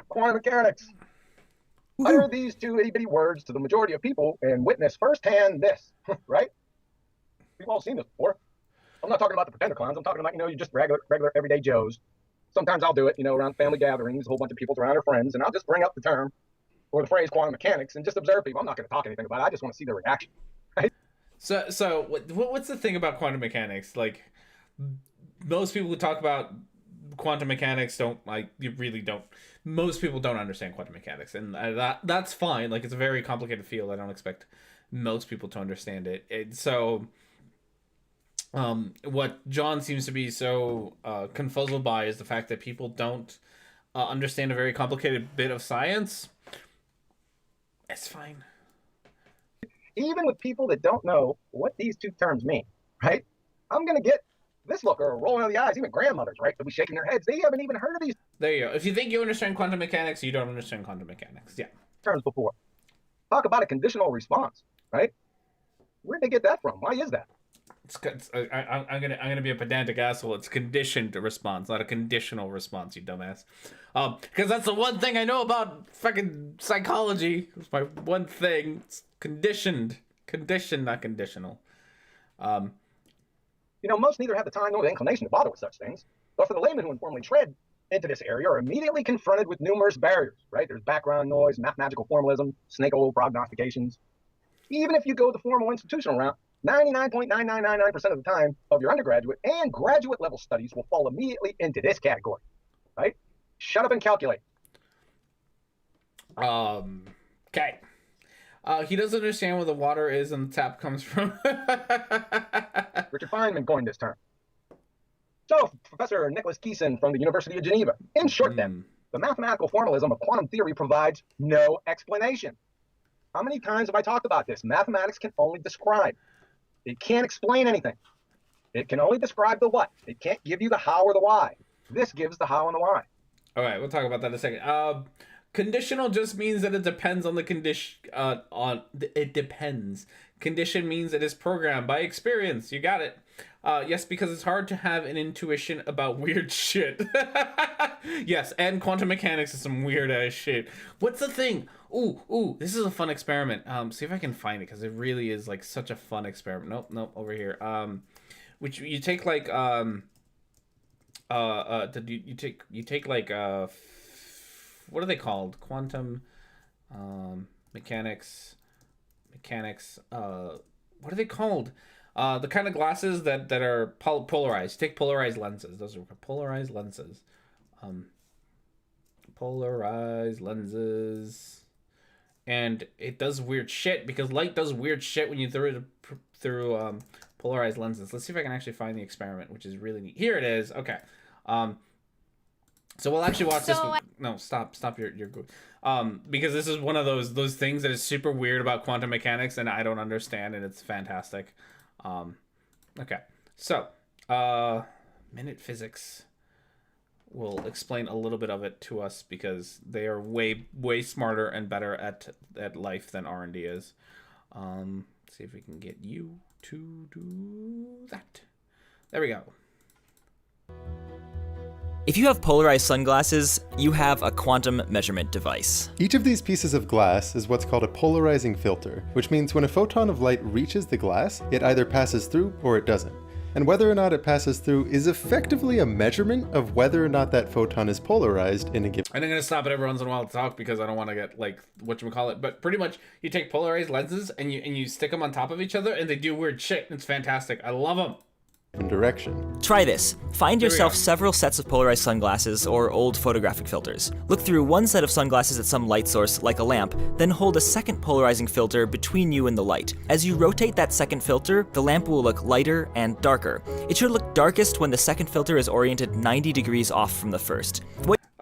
S7: quantum mechanics. Utter these two itty-bitty words to the majority of people and witness firsthand this, right? We've all seen this before. I'm not talking about the pretender clowns. I'm talking about, you're just regular everyday Joes. Sometimes I'll do it, around family gatherings, a whole bunch of people around their friends, and I'll just bring up the term or the phrase quantum mechanics and just observe people. I'm not going to talk anything about it. I just want to see their reaction. Right?
S2: So what's the thing about quantum mechanics? Like, most people who talk about quantum mechanics most people don't understand quantum mechanics, and that's fine. Like, it's a very complicated field. I don't expect most people to understand it. And so what John seems to be so confuzzled by is the fact that people don't understand a very complicated bit of science. It's fine.
S7: Even with people that don't know what these two terms mean, right? I'm going to get this look or a rolling of the eyes. Even grandmothers, right? They'll be shaking their heads. They haven't even heard of these.
S2: There you go. If you think you understand quantum mechanics, you don't understand quantum mechanics. Yeah.
S7: Terms before. Talk about a conditional response, right? Where'd they get that from? Why is that?
S2: I'm gonna be a pedantic asshole. It's conditioned response, not a conditional response, you dumbass. Because that's the one thing I know about fucking psychology. It's my one thing. It's conditioned, not conditional.
S7: Most neither have the time nor the inclination to bother with such things. But for the laymen who informally tread into this area are immediately confronted with numerous barriers, right? There's background noise, mathematical formalism, snake oil prognostications. Even if you go the formal institutional route, 99.9999% of the time of your undergraduate and graduate level studies will fall immediately into this category, right? Shut up and calculate.
S2: Okay. He doesn't understand where the water is and the tap comes from.
S7: Richard Feynman coined this term. So, Professor Nicholas Keeson from the University of Geneva. In short, then, the mathematical formalism of quantum theory provides no explanation. How many times have I talked about this? Mathematics can only describe. It can't explain anything. It can only describe the what. It can't give you the how or the why. This gives the how and the why.
S2: All right, we'll talk about that in a second. Conditional just means that it depends on the condition. It depends. Condition means it is programmed by experience. You got it. Yes, because it's hard to have an intuition about weird shit. Yes, and quantum mechanics is some weird ass shit. What's the thing? Ooh, this is a fun experiment. See if I can find it, because it really is like such a fun experiment. Nope, over here. Which you take like you take like what are they called? Quantum mechanics. What are they called? The kind of glasses that are polarized. Take polarized lenses. Those are polarized lenses. Polarized lenses. And it does weird shit, because light does weird shit when you throw it through polarized lenses. Let's see if I can actually find the experiment, which is really neat. Here it is. Okay. So we'll actually watch this. No, stop your good. Because this is one of those things that is super weird about quantum mechanics, and I don't understand, and it's fantastic. Okay. So, minute physics will explain a little bit of it to us, because they are way smarter and better at life than R&D is. See if we can get you to do that. There we go.
S10: If you have polarized sunglasses, you have a quantum measurement device.
S11: Each of these pieces of glass is what's called a polarizing filter, which means when a photon of light reaches the glass, it either passes through or it doesn't. And whether or not it passes through is effectively a measurement of whether or not that photon is polarized in a given.
S2: And I'm gonna stop it every once in a while to talk because I don't want to get like whatchamacallit. But pretty much, you take polarized lenses and you stick them on top of each other, and they do weird shit. It's fantastic. I love them.
S11: Direction.
S10: Try this. Find yourself several sets of polarized sunglasses or old photographic filters. Look through one set of sunglasses at some light source, like a lamp, then hold a second polarizing filter between you and the light. As you rotate that second filter, the lamp will look lighter and darker. It should look darkest when the second filter is oriented 90 degrees off from the first.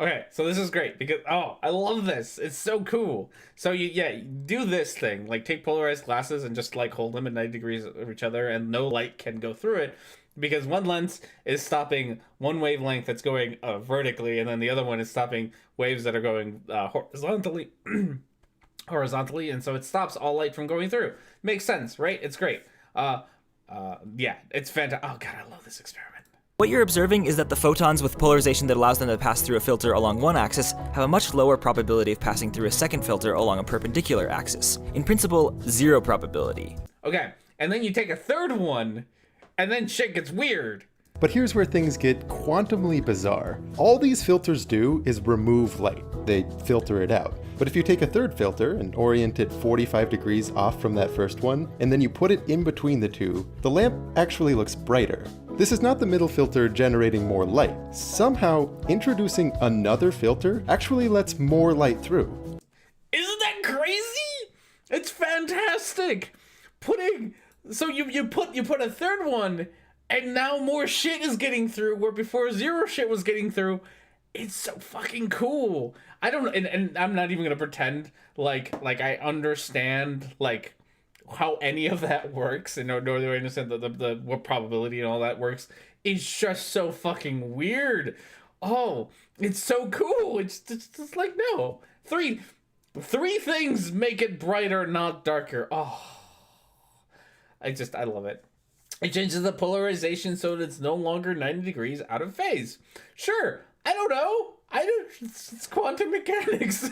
S2: Okay, so this is great because, I love this. It's so cool. So you do this thing, like take polarized glasses and just like hold them at 90 degrees of each other and no light can go through it because one lens is stopping one wavelength that's going vertically and then the other one is stopping waves that are going horizontally. And so it stops all light from going through. Makes sense, right? It's great. Yeah, it's fantastic. Oh God, I love this experiment.
S10: What you're observing is that the photons with polarization that allows them to pass through a filter along one axis have a much lower probability of passing through a second filter along a perpendicular axis. In principle, 0 probability.
S2: Okay, and then you take a third one, and then shit gets weird.
S11: But here's where things get quantumly bizarre. All these filters do is remove light. They filter it out. But if you take a third filter and orient it 45 degrees off from that first one, and then you put it in between the two, the lamp actually looks brighter. This is not the middle filter generating more light. Somehow, introducing another filter actually lets more light through.
S2: Isn't that crazy? It's fantastic. So you put a third one, and now more shit is getting through where before 0 shit was getting through. It's so fucking cool. I don't, and I'm not even gonna pretend like I understand like how any of that works, and nor do I understand the what probability and all that works. It's just so fucking weird. Oh, it's so cool. It's just like, no. Three things make it brighter, not darker. Oh, I love it. It changes the polarization so that it's no longer 90 degrees out of phase. Sure, I don't know. It's quantum mechanics.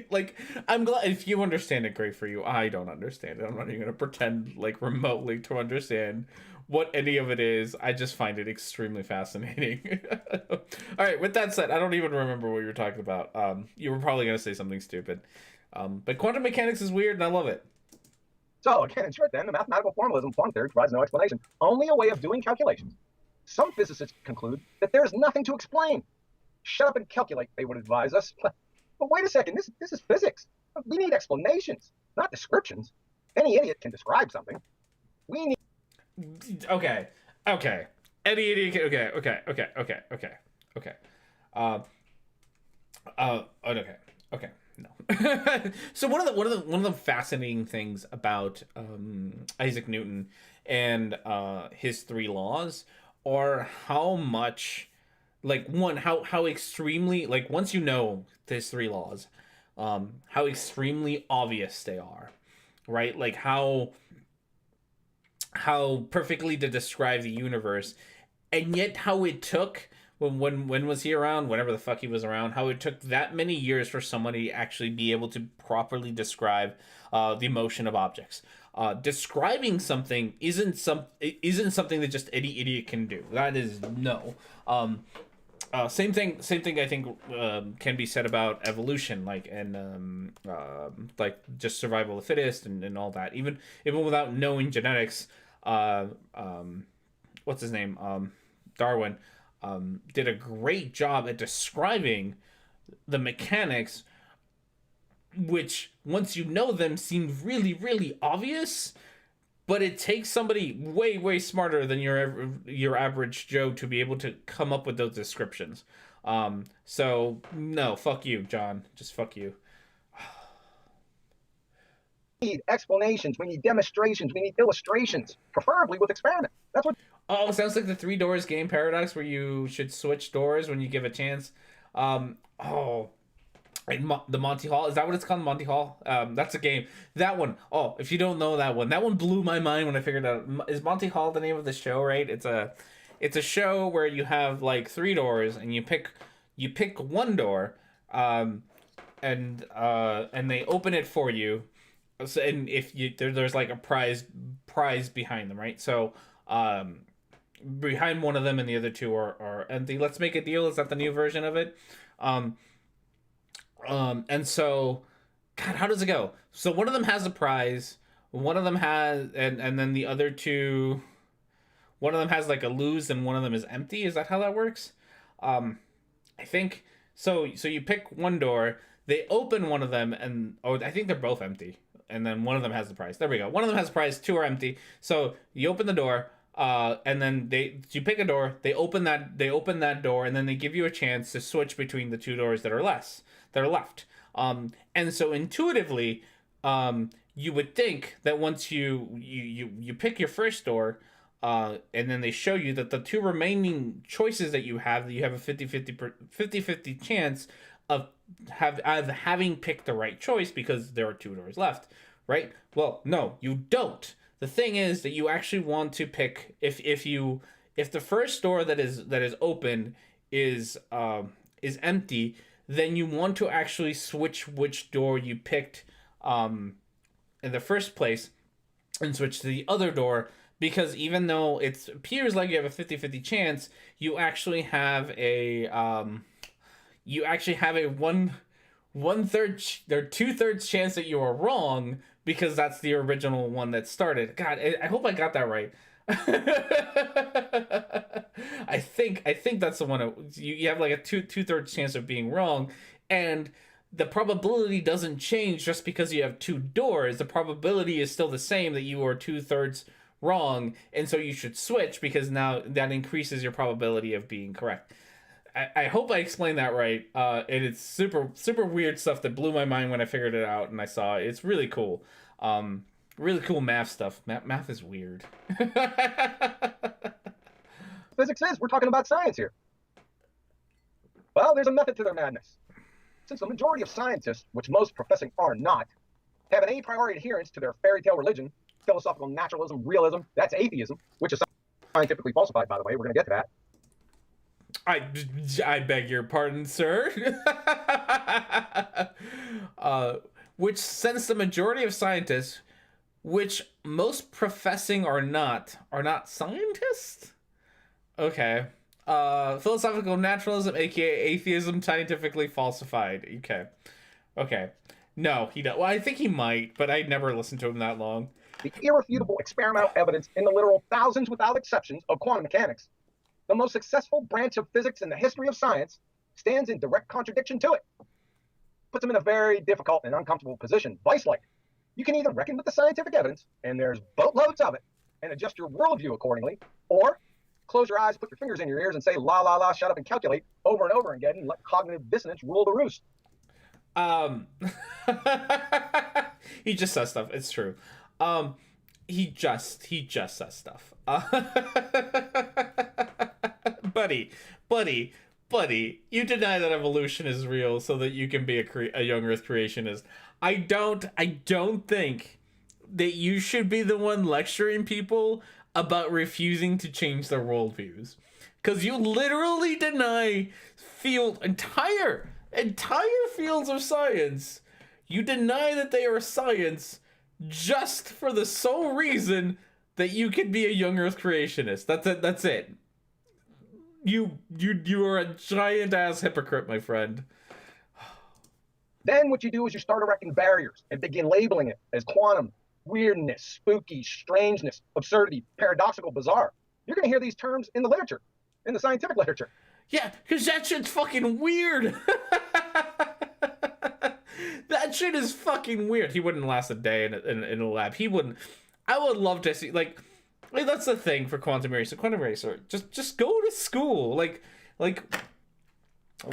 S2: Like, I'm glad if you understand it, great for you. I don't understand it. I'm not even gonna pretend like remotely to understand what any of it is. I just find it extremely fascinating. All right, with that said, I don't even remember what you were talking about. You were probably gonna say something stupid. But quantum mechanics is weird and I love it.
S7: So again, in short then, the mathematical formalism quantum theory provides no explanation, only a way of doing calculations. Some physicists conclude that there is nothing to explain. Shut up and calculate, they would advise us. But wait a second, this is physics. We need explanations, not descriptions. Any idiot can describe something. We need...
S2: Okay. Any idiot can... Okay. No. So one of the fascinating things about Isaac Newton and his 3 laws are how much, like, how extremely, like, once you know his 3 laws, how extremely obvious they are, right? Like how perfectly to describe the universe, and yet how it took when was he around? Whenever the fuck he was around, how it took that many years for somebody to actually be able to properly describe the motion of objects. Describing something isn't something that just any idiot can do. That is no. Same thing I think can be said about evolution, like, and like just survival of the fittest and all that. Even without knowing genetics, what's his name? Darwin did a great job at describing the mechanics, which once you know them seem really, really obvious, but it takes somebody way, way smarter than your average Joe to be able to come up with those descriptions. So no, fuck you, John. Just fuck you.
S7: We need explanations, we need demonstrations, we need illustrations, preferably with experiments. That's what...
S2: Oh, sounds like the 3 doors game paradox where you should switch doors when you give a chance. The Monty Hall, is that what it's called? Monty Hall? That's a game. That one. Oh, if you don't know that one blew my mind when I figured out. Is Monty Hall the name of the show, right? it's a show where you have like 3 doors and you pick one door, and they open it for you. So, and if you there's like a prize behind them, right? So behind one of them and the other 2 are empty. Let's make a deal. Is that the new version of it? And so, God, how does it go? So one of them has a prize. One of them has, and then the other 2, one of them has like a lose and one of them is empty. Is that how that works? I think so. So you pick one door. They open one of them, and I think they're both empty. And then one of them has the prize. There we go. One of them has a prize. 2 are empty. So you open the door, and then you pick a door. They open that door, and then they give you a chance to switch between the 2 doors that are left. And so intuitively, you would think that once you pick your first door, and then they show you that the 2 remaining choices that you have a 50-50 chance of having picked the right choice because there are 2 doors left, right? Well, no, you don't. The thing is that you actually want to pick if the first door that is open is empty, then you want to actually switch which door you picked in the first place and switch to the other door, because even though it appears like you have a 50-50 chance, you actually have a two-thirds chance that you are wrong, because that's the original one that started. God, I hope I got that right. I think that's the one. You have like a two-thirds chance of being wrong, and the probability doesn't change just because you have 2 doors. The probability is still the same that you are 2/3 wrong, and so you should switch, because now that increases your probability of being correct. I hope I explained that right. And it's super weird stuff that blew my mind when I figured it out and I saw it. It's really cool. Really cool math stuff. Math is weird.
S7: Physics is. We're talking about science here. Well, there's a method to their madness. Since the majority of scientists, which most professing are not, have an a priori adherence to their fairy tale religion, philosophical naturalism, realism, that's atheism, which is scientifically falsified, by the way. We're going to get to that.
S2: I beg your pardon, sir. Which, since the majority of scientists, which most professing are not scientists? Okay. Philosophical naturalism, aka atheism, scientifically falsified. Okay. No, he don't. Well, I think he might, but I never listened to him that long.
S7: The irrefutable experimental evidence in the literal thousands without exceptions of quantum mechanics, the most successful branch of physics in the history of science, stands in direct contradiction to it. Puts them in a very difficult and uncomfortable position, vice-like. You can either reckon with the scientific evidence, and there's boatloads of it, and adjust your worldview accordingly, or close your eyes, put your fingers in your ears, and say, la, la, la, shut up and calculate over and over again, and let cognitive dissonance rule the roost.
S2: He just says stuff. It's true. He just says stuff. Buddy, you deny that evolution is real so that you can be a young Earth creationist. I don't think that you should be the one lecturing people about refusing to change their worldviews, because you literally deny entire fields of science. You deny that they are science just for the sole reason that you can be a young Earth creationist. That's it. You are a giant ass hypocrite, my friend.
S7: Then what you do is you start erecting barriers and begin labeling it as quantum, weirdness, spooky, strangeness, absurdity, paradoxical, bizarre. You're going to hear these terms in the literature, in the scientific literature.
S2: Yeah, because that shit's fucking weird. That shit is fucking weird. He wouldn't last a day in a lab. He wouldn't. I would love to see, like that's the thing for quantum eraser. Quantum eraser, just go to school, like,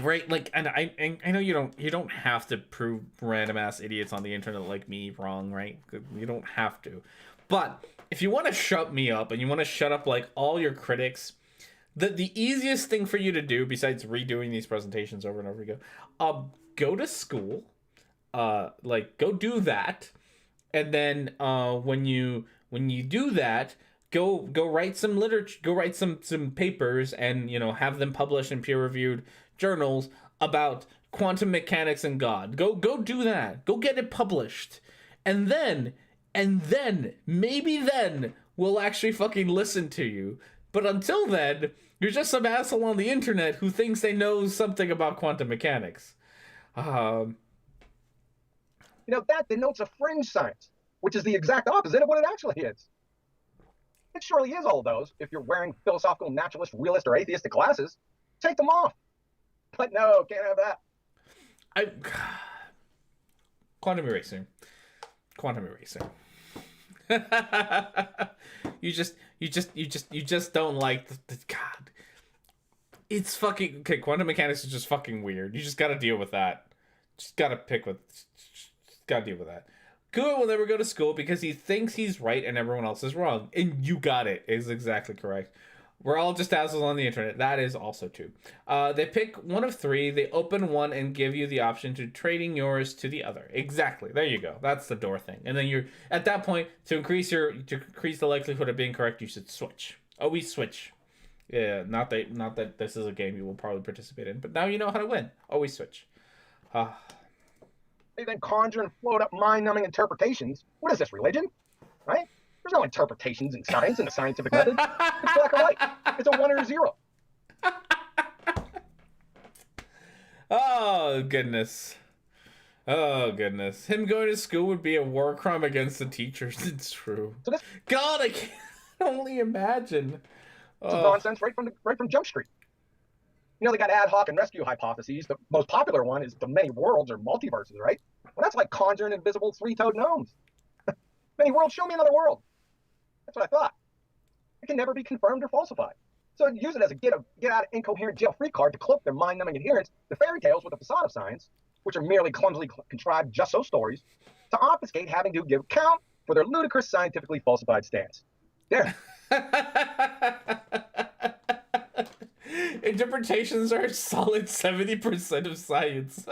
S2: right? Like, and I know you don't have to prove random ass idiots on the internet like me wrong, right? You don't have to. But if you want to shut me up and you want to shut up like all your critics, the easiest thing for you to do, besides redoing these presentations over and over again, go to school. Go do that, and then when you do that, go write some literature, go write some papers, and have them published in peer-reviewed journals about quantum mechanics and God. Go do that. Go get it published. And then maybe then we'll actually fucking listen to you. But until then, you're just some asshole on the internet who thinks they know something about quantum mechanics.
S7: That denotes a fringe science, which is the exact opposite of what it actually is. It surely is all of those if you're wearing philosophical, naturalist, realist, or atheistic glasses. Take them off. But no, can't have that.
S2: Quantum erasing. You just don't like the God. It's fucking okay. Quantum mechanics is just fucking weird. You just gotta deal with that. Just gotta deal with that. Good will never go to school because he thinks he's right and everyone else is wrong. And you got it. Is exactly correct. We're all just assholes on the internet. That is also true. They pick one of three. They open one and give you the option to trading yours to the other. Exactly. There you go. That's the door thing. And then you're at that point to increase the likelihood of being correct. You should switch. Always switch. Yeah. Not that this is a game you will probably participate in, but now you know how to win. Always switch.
S7: They then conjure and float up mind-numbing interpretations. What is this, religion? Right? There's no interpretations in science in the scientific method. It's black or white. It's a 1 or a 0.
S2: Oh, goodness. Him going to school would be a war crime against the teachers. It's true.
S7: So this,
S2: God, I can't only imagine.
S7: It's nonsense right from Jump Street. They got ad hoc and rescue hypotheses. The most popular one is the many worlds or multiverses, right? Well, that's like conjuring invisible three-toed gnomes. Many worlds, show me another world. That's what I thought. It can never be confirmed or falsified. So use it as a get out of incoherent jail free card to cloak their mind-numbing adherence to fairy tales with a facade of science, which are merely clumsily contrived just so stories, to obfuscate having to give account for their ludicrous scientifically falsified stance. There.
S2: Interpretations are a solid 70% of science.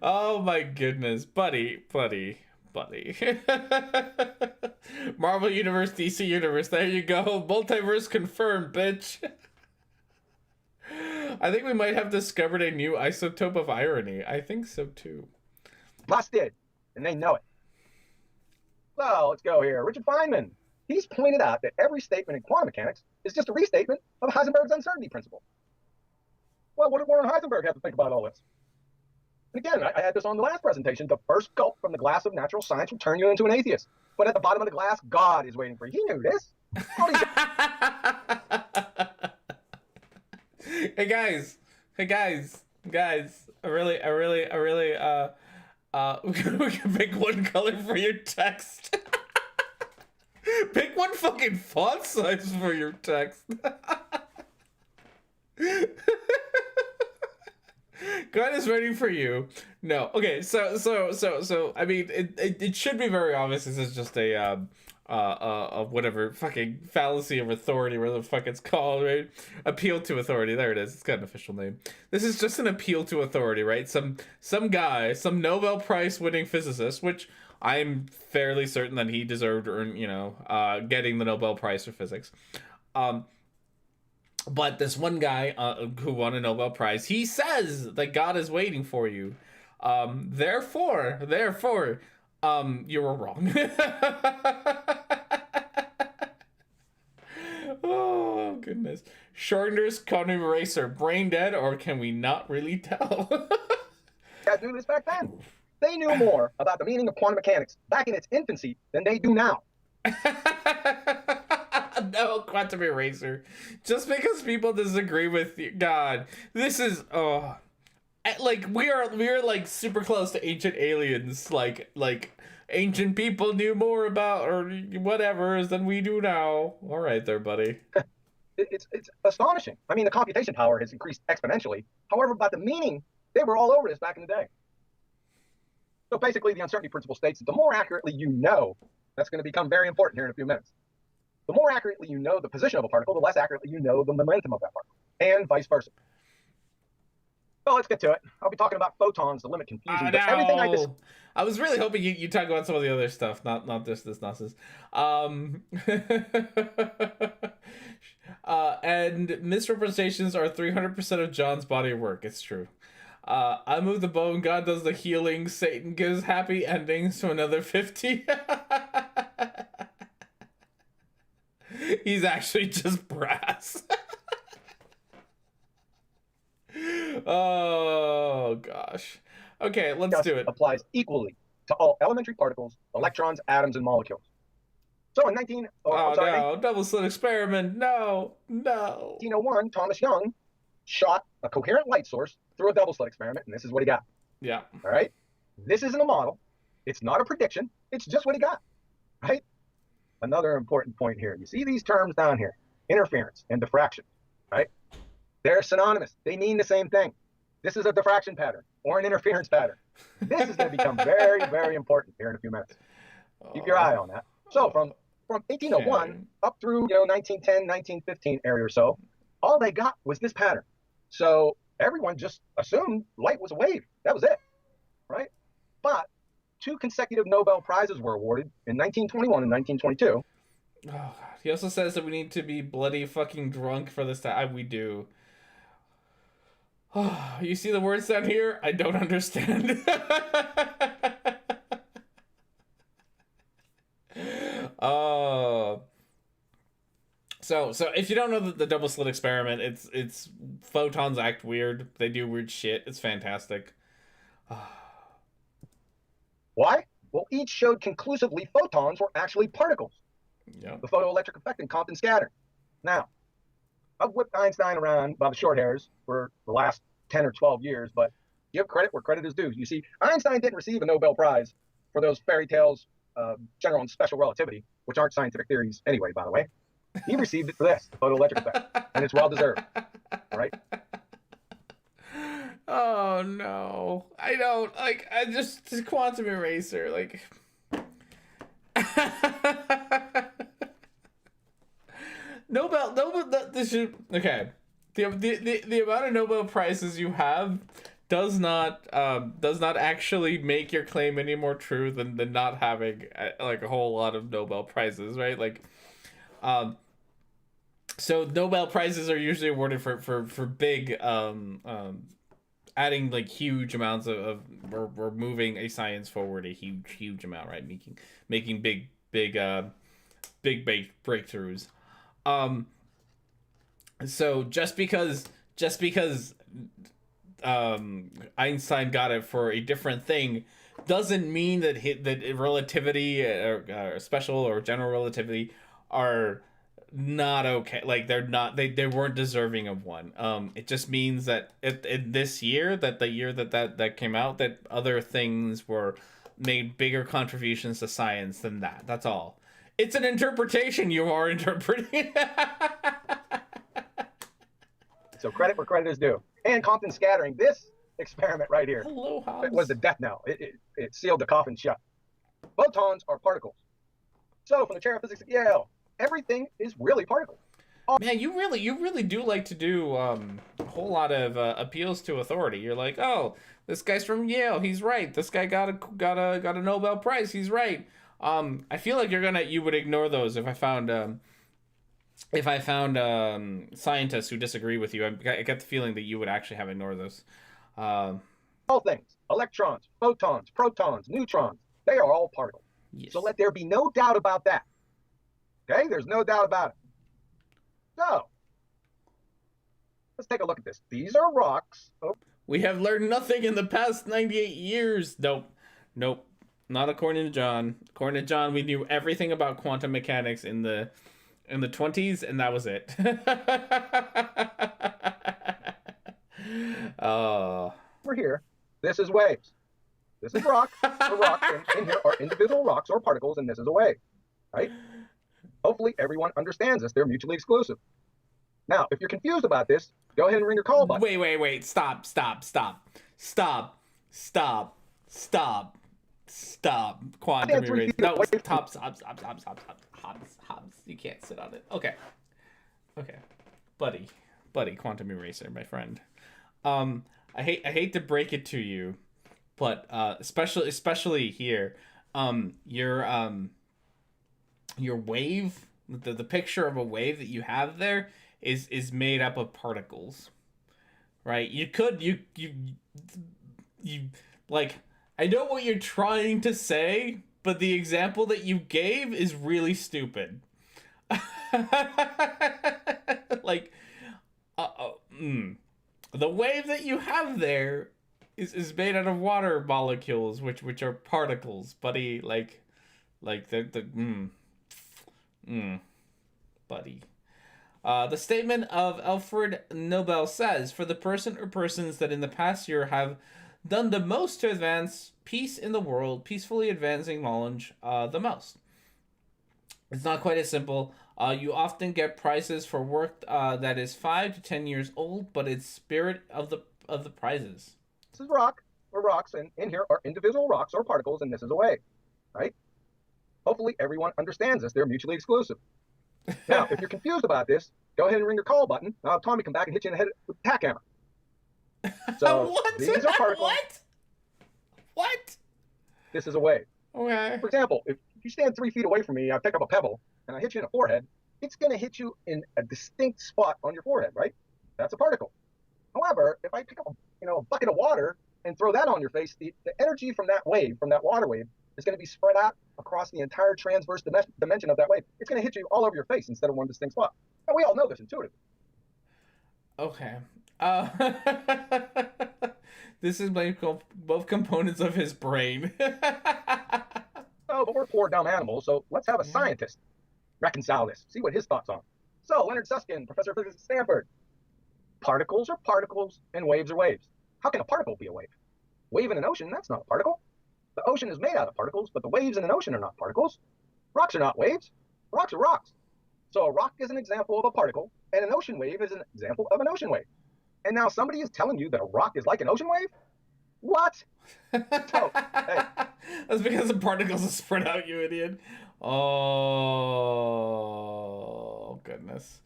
S2: Oh my goodness. Buddy. Marvel Universe, DC Universe, there you go. Multiverse confirmed, bitch. I think we might have discovered a new isotope of irony. I think so too.
S7: Busted, and they know it. So let's go here. Richard Feynman. He's pointed out that every statement in quantum mechanics is just a restatement of Heisenberg's uncertainty principle. Well, what did Warren Heisenberg have to think about all this? And again, I had this on the last presentation. The first gulp from the glass of natural science will turn you into an atheist. But at the bottom of the glass, God is waiting for you. He knew this.
S2: Hey guys. I really we can pick one color for your text. Pick one fucking font size for your text. God is waiting for you. No, okay. So. I mean, it should be very obvious. This is just a whatever fucking fallacy of authority, whatever the fuck it's called, right? Appeal to authority. There it is. It's got an official name. This is just an appeal to authority, right? Some guy, some Nobel Prize winning physicist, which I'm fairly certain that he deserved getting the Nobel Prize for physics. But this one guy who won a Nobel Prize, he says that God is waiting for you. Therefore, you were wrong. Oh, goodness. Shortender's quantum eraser, brain dead, or can we not really tell?
S7: Guys knew this back then. They knew more about the meaning of quantum mechanics back in its infancy than they do now.
S2: No, quantum eraser. Just because people disagree with you, God, this is like we are like super close to ancient aliens, like ancient people knew more about or whatever than we do now. All right, there, buddy.
S7: It's astonishing. I mean, the computation power has increased exponentially. However, about the meaning, they were all over this back in the day. So basically, the uncertainty principle states that the more accurately you know, that's going to become very important here in a few minutes. The more accurately you know the position of a particle, the less accurately you know the momentum of that particle, and vice versa. Well, let's get to it. I'll be talking about photons to limit confusion, but everything I
S2: No. I was really hoping you talk about some of the other stuff, not just this nonsense. And misrepresentations are 300% of John's body of work. It's true. I move the bone, God does the healing, Satan gives happy endings to another 50. He's actually just brass. Oh, gosh. Okay, let's do it.
S7: Applies equally to all elementary particles, electrons, atoms, and molecules. So in
S2: no, double slit experiment. No.
S7: 1901, Thomas Young shot a coherent light source through a double slit experiment, and this is what he got.
S2: Yeah.
S7: All right. This isn't a model. It's not a prediction. It's just what he got. Right. Another important point here. You see these terms down here, interference and diffraction. Right. They're synonymous. They mean the same thing. This is a diffraction pattern or an interference pattern. This is going to become very, very important here in a few minutes. Keep your eye on that. So from 1801 up through 1910, 1915 area or so, all they got was this pattern. So everyone just assumed light was a wave. That was it, right? But 2 consecutive Nobel Prizes were awarded in 1921 and 1922.
S2: Oh, God. He also says that we need to be bloody fucking drunk for this time. We do. Oh, you see the words down here? I don't understand. Oh. So if you don't know the double slit experiment, it's photons act weird. They do weird shit. It's fantastic.
S7: Why? Well, each showed conclusively photons were actually particles.
S2: Yep.
S7: The photoelectric effect and Compton scattering. Now, I've whipped Einstein around by the short hairs for the last 10 or 12 years, but give credit where credit is due. You see, Einstein didn't receive a Nobel Prize for those fairy tales, general and special relativity, which aren't scientific theories anyway, by the way. He received it for this, the photoelectric effect, and it's well-deserved, right?
S2: Oh, no. I don't, like, I just quantum eraser, like... Nobel, this should, okay. The amount of Nobel Prizes you have does not actually make your claim any more true than not having like a whole lot of Nobel Prizes, right? Like, so Nobel Prizes are usually awarded for big adding like huge amounts of we're moving a science forward a huge amount, right? Making big breakthroughs. So just because Einstein got it for a different thing doesn't mean that relativity or special or general relativity are not okay. Like they weren't deserving of one. It just means that this year, that the year that came out, that other things were made bigger contributions to science than that. That's all. It's an interpretation. You are interpreting.
S7: So credit where credit is due. And Compton scattering, this experiment right here,
S2: hello, Hobbs.
S7: It was the death knell. It sealed the coffin shut. Photons are particles. So from the chair of physics at Yale, everything is really particles.
S2: Man, you really do like to do a whole lot of appeals to authority. You're like, oh, this guy's from Yale, he's right. This guy got a Nobel Prize, he's right. I feel like you would ignore those if I found scientists who disagree with you. I get the feeling that you would actually have ignored those.
S7: All things, electrons, photons, protons, neutrons, they are all particles. Yes. So let there be no doubt about that. Okay, there's no doubt about it. So, let's take a look at this. These are rocks. Oh.
S2: We have learned nothing in the past 98 years. Nope. Not according to John. According to John, we knew everything about quantum mechanics in the 20s, and that was it.
S7: We're here. This is waves. This is rock. The rocks in here are individual rocks or particles, and this is a wave, right? Hopefully everyone understands this. They're mutually exclusive. Now, if you're confused about this, go ahead and ring your call button.
S2: Wait. Stop. Quantum erase. No, stop. Hobbs. You can't sit on it. Okay. Buddy, quantum eraser, my friend. I hate to break it to you, but especially here, your wave, the picture of a wave that you have there is made up of particles, right? You like, I know what you're trying to say, but the example that you gave is really stupid. Like, the wave that you have there is made out of water molecules, which are particles, buddy. Like buddy. The statement of Alfred Nobel says, "For the person or persons that in the past year have done the most to advance peace in the world, peacefully advancing knowledge the most." It's not quite as simple. You often get prizes for work that is 5 to 10 years old, but it's spirit of the prizes.
S7: This is rock, or rocks, and in here are individual rocks or particles, and this is a wave, right? Hopefully everyone understands this. They're mutually exclusive. Now, if you're confused about this, go ahead and ring your call button. I'll have Tommy come back and hit you in the head with a tack hammer. So
S2: What?
S7: these are particles.
S2: What?
S7: This is a wave.
S2: Okay.
S7: For example, if you stand 3 feet away from me, I pick up a pebble and I hit you in the forehead, it's going to hit you in a distinct spot on your forehead, right? That's a particle. However, if I pick up a bucket of water and throw that on your face, the energy from that wave, from that water wave, is going to be spread out across the entire transverse dimension of that wave. It's going to hit you all over your face instead of one distinct spot. And we all know this intuitively.
S2: Okay. This is both components of his brain.
S7: Oh, but we're poor dumb animals, so let's have a scientist reconcile this, see what his thoughts are. So, Leonard Susskind, professor of physics at Stanford. Particles are particles, and waves are waves. How can a particle be a wave? Wave in an ocean, that's not a particle. The ocean is made out of particles, but the waves in an ocean are not particles. Rocks are not waves. Rocks are rocks. So a rock is an example of a particle, and an ocean wave is an example of an ocean wave. And now somebody is telling you that a rock is like an ocean wave? What? So, hey.
S2: That's because the particles are spread out, you idiot. Oh, goodness.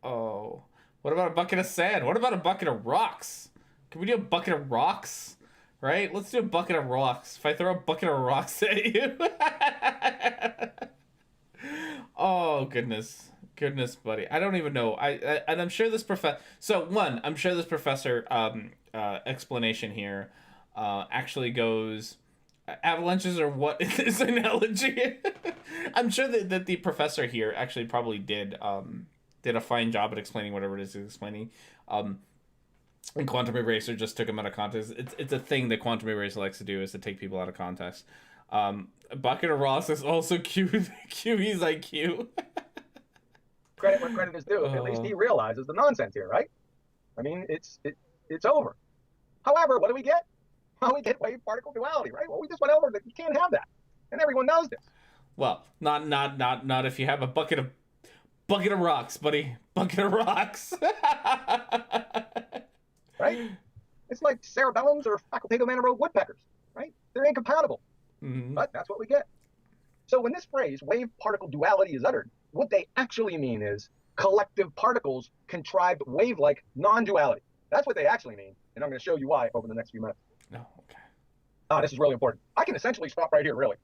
S2: Oh. What about a bucket of sand? What about a bucket of rocks? Can we do a bucket of rocks? Right? Let's do a bucket of rocks. If I throw a bucket of rocks at you. Oh, goodness. Goodness, buddy. I don't even know. And I'm sure this professor... So, one, I'm sure this professor explanation here actually goes... Avalanches are what in this analogy? I'm sure that the professor here actually probably did a fine job at explaining whatever it is he's explaining. And Quantum Eraser just took him out of context. It's a thing that Quantum Eraser likes to do, is to take people out of context. A bucket of Ross is also QE's IQ.
S7: Credit where credit is due. At least he realizes the nonsense here, right? I mean, it's over. However, what do we get? Well, we get wave-particle duality, right? Well, we just went over that you can't have that, and everyone knows this.
S2: Well, not if you have a bucket of rocks, buddy. Bucket of rocks.
S7: Right? It's like cerebellums or facultative anaerobe woodpeckers, right? They're incompatible. Mm-hmm. But that's what we get. So when this phrase, wave-particle duality, is uttered, what they actually mean is collective particles contrived wave-like non-duality. That's what they actually mean, and I'm going to show you why over the next few minutes.
S2: No, okay.
S7: This is really important. I can essentially stop right here, really.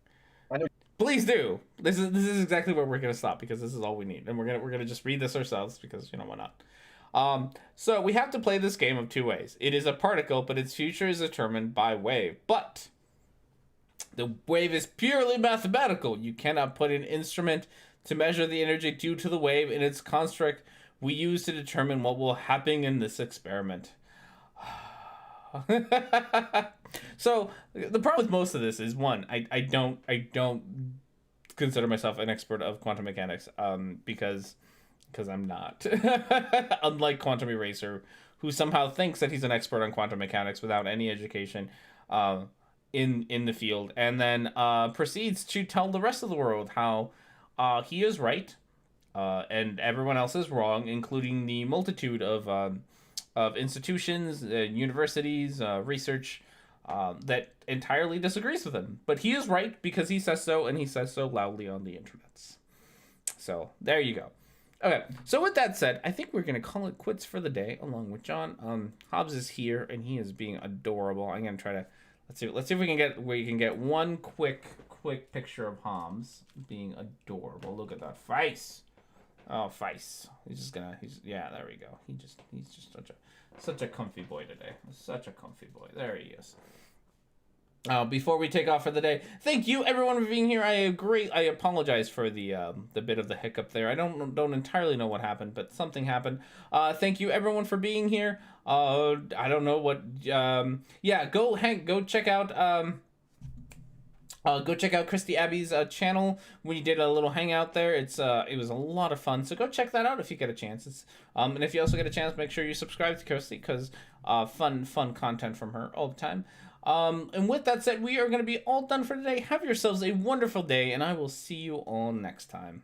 S7: I know.
S2: Please do. This is exactly where we're going to stop, because this is all we need, and we're gonna just read this ourselves, because why not? So we have to play this game of two ways. It is a particle, but its future is determined by wave. But the wave is purely mathematical. You cannot put an instrument to measure the energy due to the wave in its construct we use to determine what will happen in this experiment. So the problem with most of this is, one, I don't consider myself an expert of quantum mechanics, because I'm not. Unlike Quantum Eraser, who somehow thinks that he's an expert on quantum mechanics without any education in the field, and then proceeds to tell the rest of the world how he is right and everyone else is wrong, including the multitude of institutions, universities, research that entirely disagrees with him. But he is right because he says so, and he says so loudly on the internets. So there you go. Okay, so with that said, I think we're gonna call it quits for the day, along with John. Hobbs is here, and he is being adorable. I'm gonna try to let's see if we can get one quick picture of Hobbs being adorable. Look at that face. Oh, face. Yeah, there we go. He's just such a comfy boy today. Such a comfy boy. There he is. Before we take off for the day, thank you everyone for being here. I apologize for the bit of the hiccup there. I don't entirely know what happened, but something happened. Thank you everyone for being here. I don't know what. Yeah, go check out. Go check out Christy Abby's channel. We did a little hangout there. It was a lot of fun. So go check that out if you get a chance. And if you also get a chance, make sure you subscribe to Christy because fun content from her all the time. And with that said, we are going to be all done for today. Have yourselves a wonderful day, and I will see you all next time.